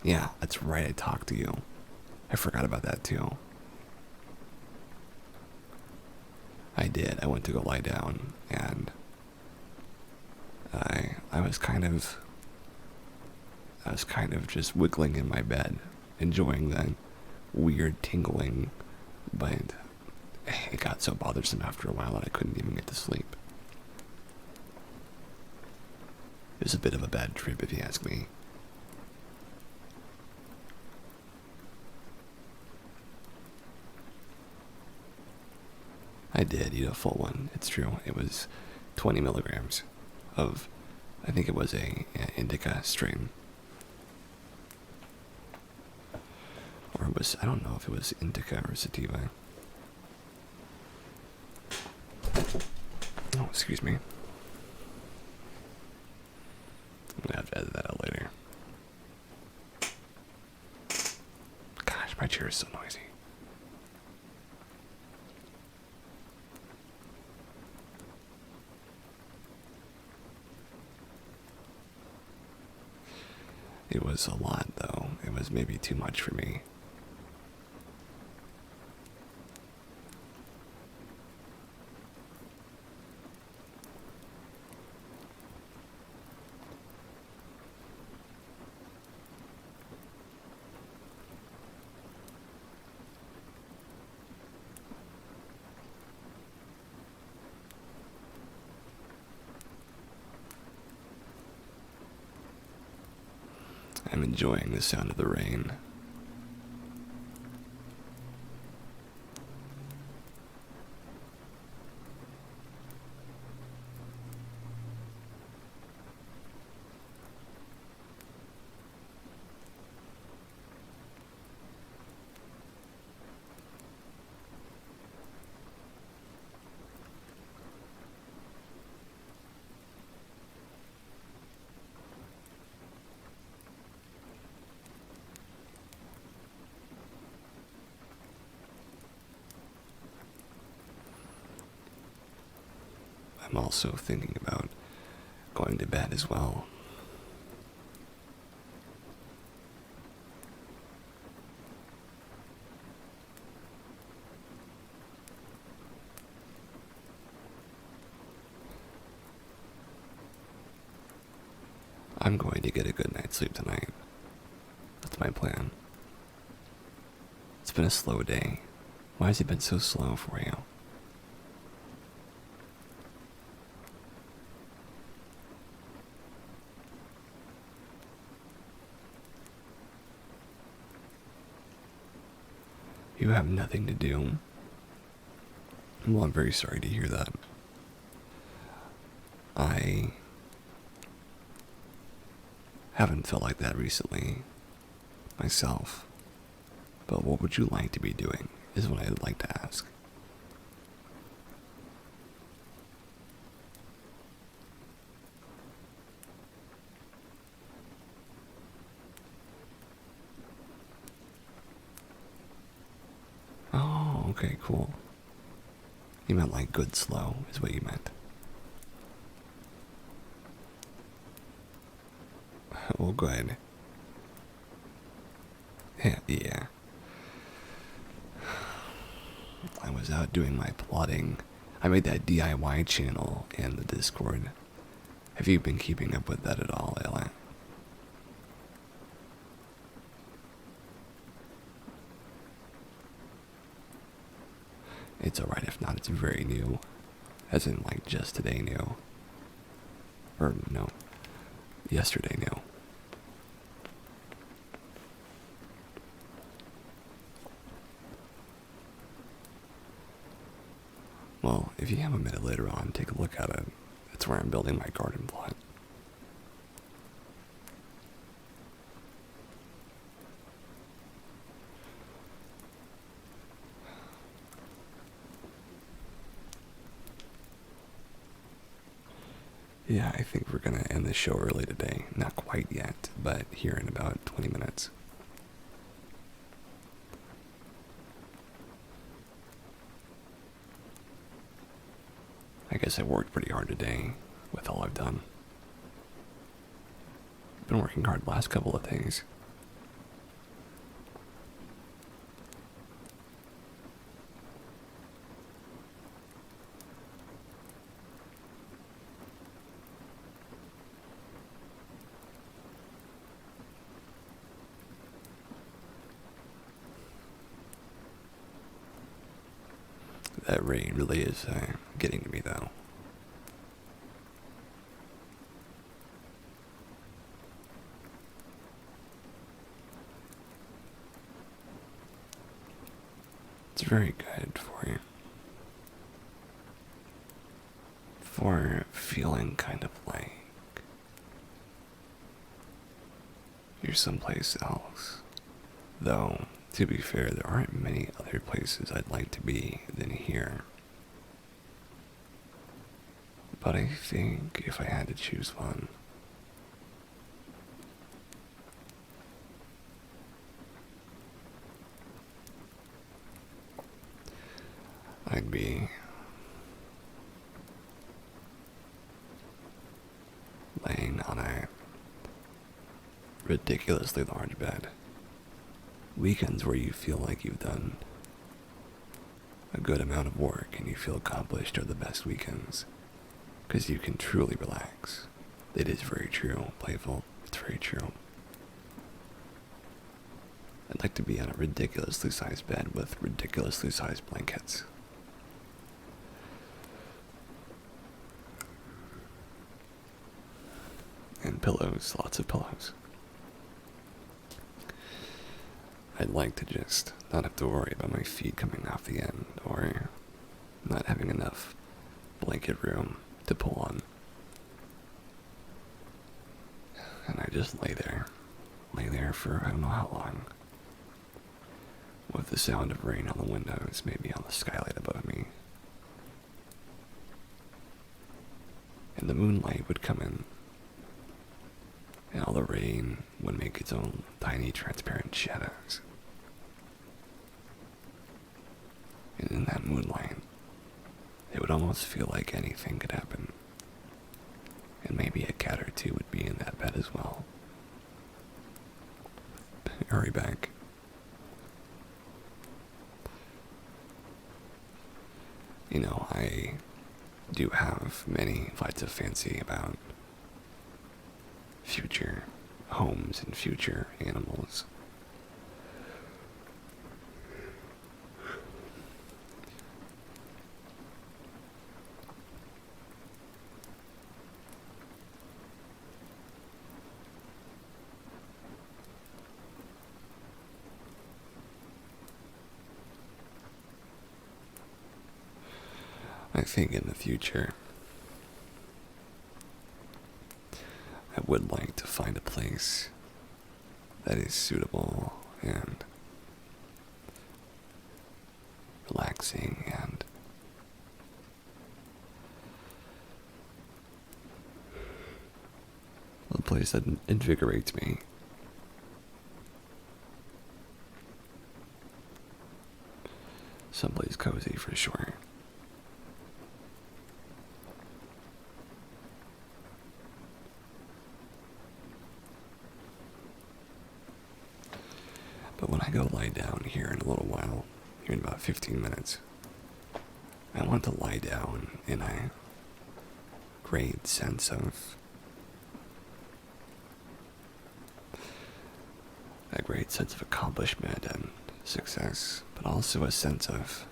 Yeah, that's right, I talked to you. I forgot about that too. I did. I went to go lie down, and I was kind of just wiggling in my bed, enjoying the weird tingling, but it got so bothersome after a while that I couldn't even get to sleep. It was a bit of a bad trip, if you ask me. I did eat a full one. It's true. It was 20 milligrams of, I think it was a indica strain. Or it was, I don't know if it was indica or sativa. Oh, excuse me. I'm gonna have to edit that out later. Gosh, my chair is so noisy. It was a lot, though. It was maybe too much for me. I'm enjoying the sound of the rain. I'm also thinking about going to bed as well. I'm going to get a good night's sleep tonight. That's my plan. It's been a slow day. Why has it been so slow for you? You have nothing to do? Well, I'm very sorry to hear that. I haven't felt like that recently myself. But what would you like to be doing is what I'd like to ask. Oh, okay, cool. You meant like good slow, is what you meant. Well, good. Yeah. I was out doing my plotting. I made that DIY channel in the Discord. Have you been keeping up with that at all, Ella? It's alright if not, it's very new. As in, like, just today new. Or, no, yesterday new. Well, if you have a minute later on, take a look at it. It's where I'm building my garden plot. Yeah, I think we're gonna end the show early today. Not quite yet, but here in about 20 minutes. I guess I worked pretty hard today with all I've done. Been working hard the last couple of days. That rain really is getting to me, though. It's very good for feeling kind of like you're someplace else. Though, to be fair, there aren't many other places I'd like to be than here. But I think if I had to choose one, I'd be laying on a ridiculously large bed. Weekends where you feel like you've done a good amount of work and you feel accomplished are the best weekends because you can truly relax. It is very true, playful. It's very true. I'd like to be on a ridiculously sized bed with ridiculously sized blankets. And pillows, lots of pillows. I'd like to just not have to worry about my feet coming off the end or not having enough blanket room to pull on. And I just lay there for I don't know how long, with the sound of rain on the windows, maybe on the skylight above me. And the moonlight would come in, and all the rain would make its own tiny transparent shadows. And in that moonlight, it would almost feel like anything could happen. And maybe a cat or two would be in that bed as well. Hurry back. You know, I do have many flights of fancy about future homes and future animals. I think in the future, I would like to find a place that is suitable and relaxing and a place that invigorates me. Someplace cozy for sure. But when I go lie down here in a little while, here in about 15 minutes, I want to lie down in a great sense of accomplishment and success, but also a sense of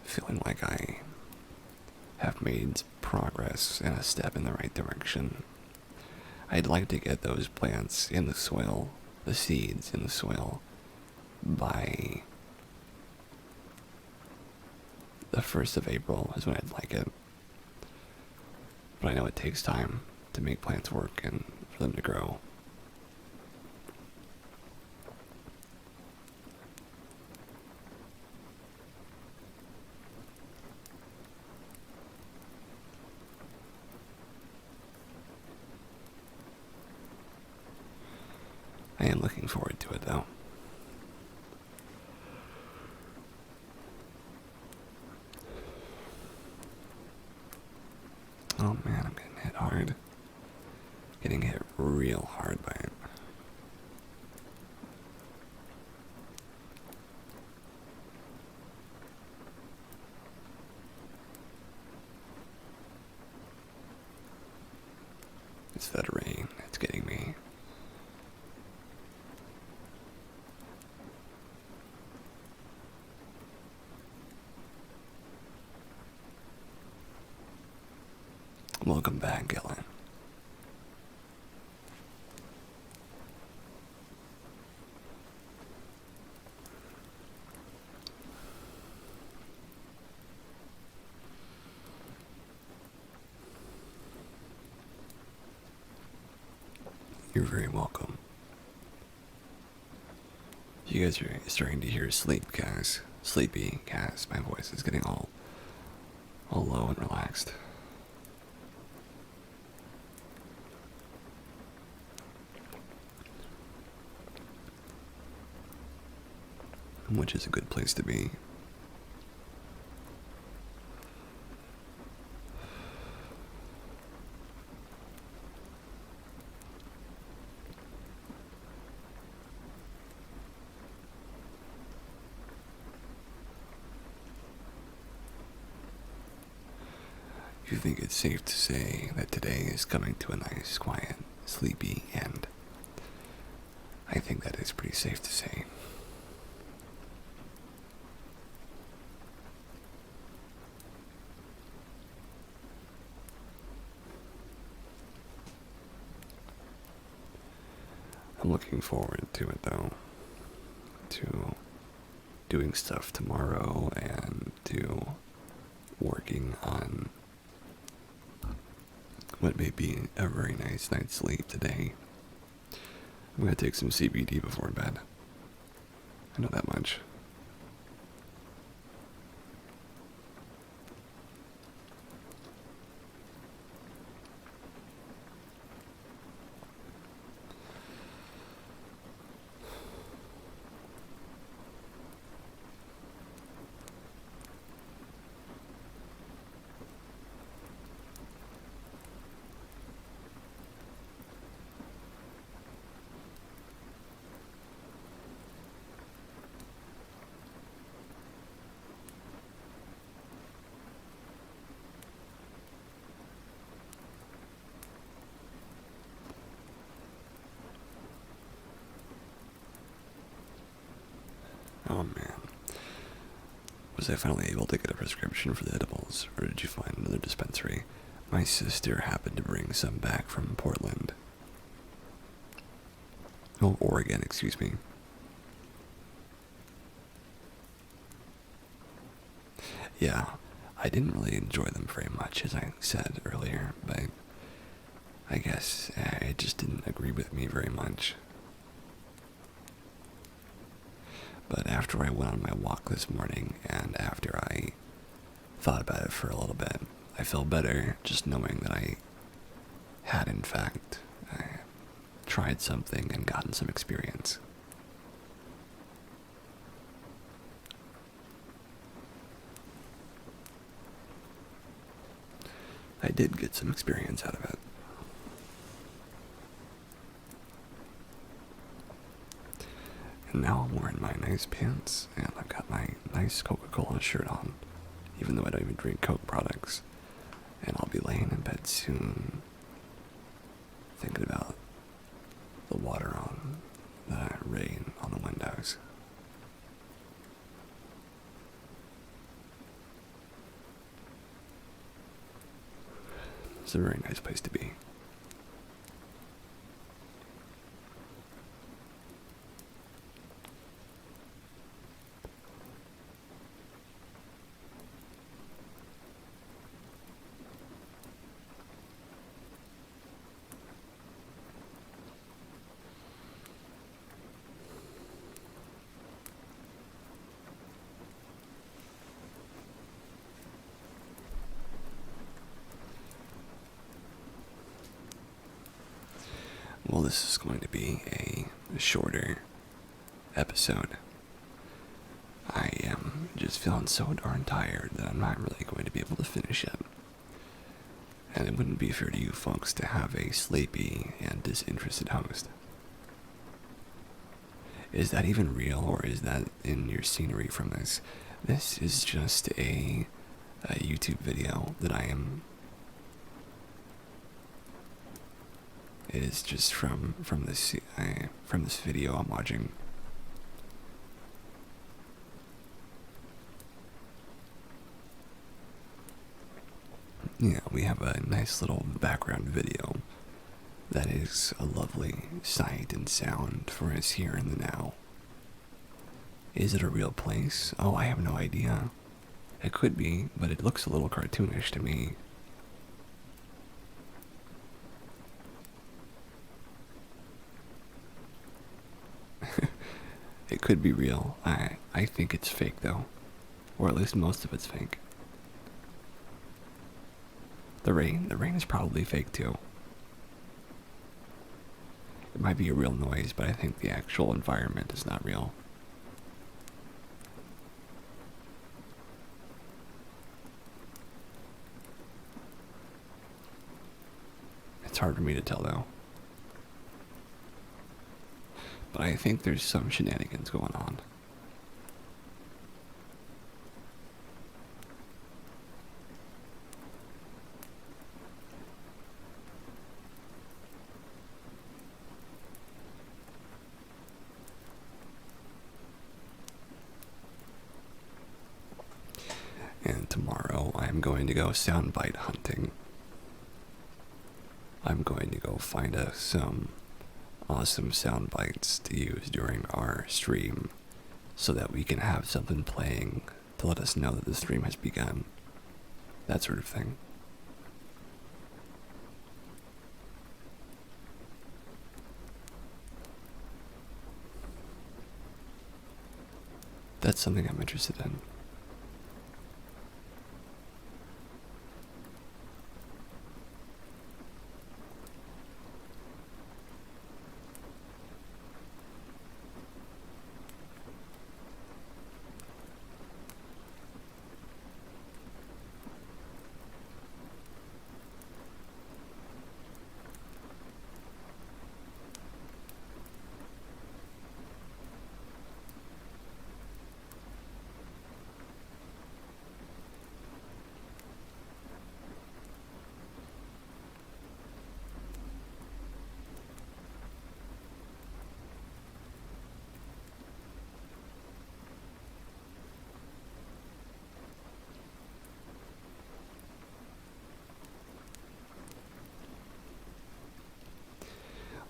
feeling like I have made progress and a step in the right direction. I'd like to get those plants in the soil, the seeds in the soil, by the 1st of April is when I'd like it. But I know it takes time to make plants work and for them to grow. am looking forward to it, though. Oh man, I'm getting hit hard. Getting hit real hard by it. It's that rain that's getting me. Welcome back, Ellen. You're very welcome. You guys are starting to hear sleepy Cass. My voice is getting all low and relaxed. Which is a good place to be. You think it's safe to say that today is coming to a nice, quiet, sleepy end? I think that is pretty safe to say. I'm looking forward to it, though. To doing stuff tomorrow and to working on what may be a very nice night's sleep today. I'm gonna take some CBD before bed. I know that much. Oh man. Was I finally able to get a prescription for the edibles, or did you find another dispensary? My sister happened to bring some back from Portland. Oh, Oregon, excuse me. Yeah, I didn't really enjoy them very much, as I said earlier, but I guess it just didn't agree with me very much. But after I went on my walk this morning, and after I thought about it for a little bit, I feel better just knowing that I had, in fact, tried something and gotten some experience. I did get some experience out of it. And now I'm wearing my nice pants, and I've got my nice Coca-Cola shirt on, even though I don't even drink Coke products. And I'll be laying in bed soon, thinking about the water on the rain on the windows. It's a very nice place to be. well, this is going to be a shorter episode. I am just feeling so darn tired that I'm not really going to be able to finish it. And it wouldn't be fair to you folks to have a sleepy and disinterested host. Is that even real, or is that in your scenery from this? This is just a YouTube video that I am... It is just from this video I'm watching. Yeah, we have a nice little background video that is a lovely sight and sound for us here in the now. Is it a real place? Oh, I have no idea. It could be, but it looks a little cartoonish to me. It could be real. I think it's fake though. Or at least most of it's fake. The rain is probably fake too. It might be a real noise, but I think the actual environment is not real. It's hard for me to tell though. But I think there's some shenanigans going on. And tomorrow I'm going to go soundbite hunting. I'm going to go find us some awesome sound bites to use during our stream so that we can have something playing to let us know that the stream has begun. That sort of thing. That's something I'm interested in.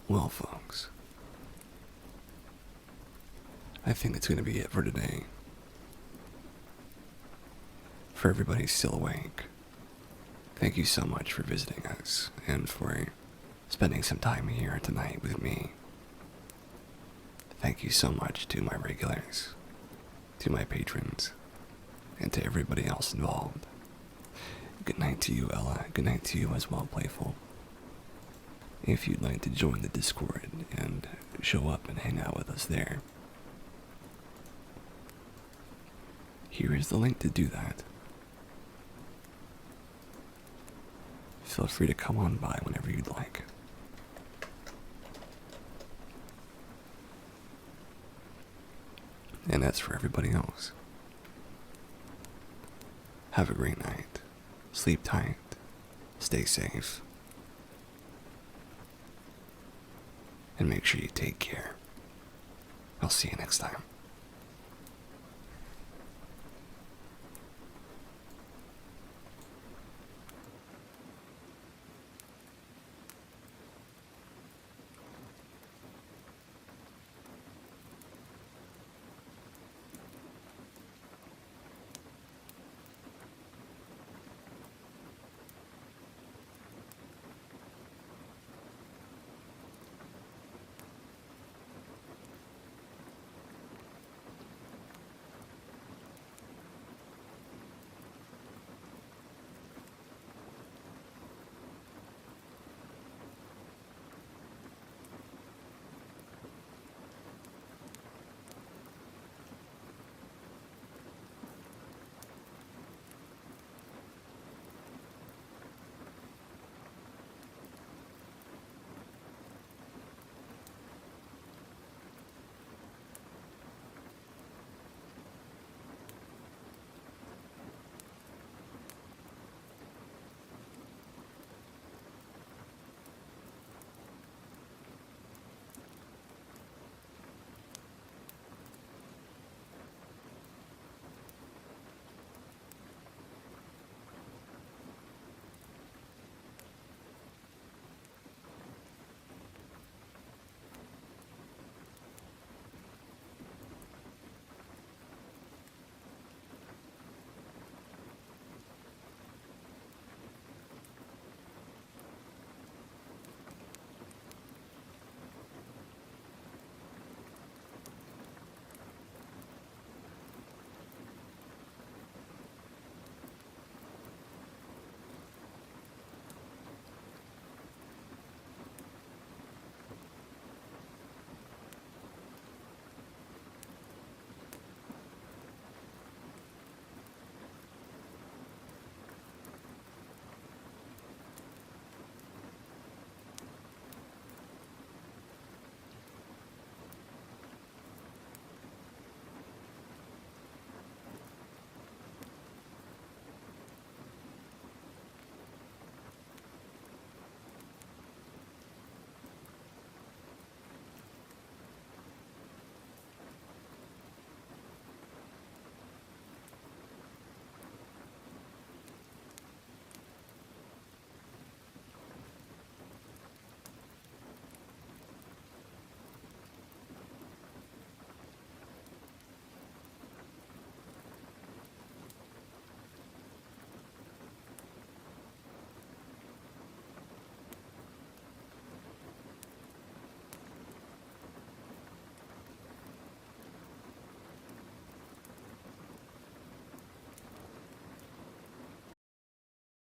Well, folks, I think that's going to be it for today. For everybody still awake, thank you so much for visiting us and for spending some time here tonight with me. Thank you so much to my regulars, to my patrons, and to everybody else involved. Good night to you, Ella. Good night to you as well, Playful. If you'd like to join the Discord and show up and hang out with us there, here is the link to do that. Feel free to come on by whenever you'd like. And that's for everybody else. Have a great night. Sleep tight. Stay safe. And make sure you take care. I'll see you next time.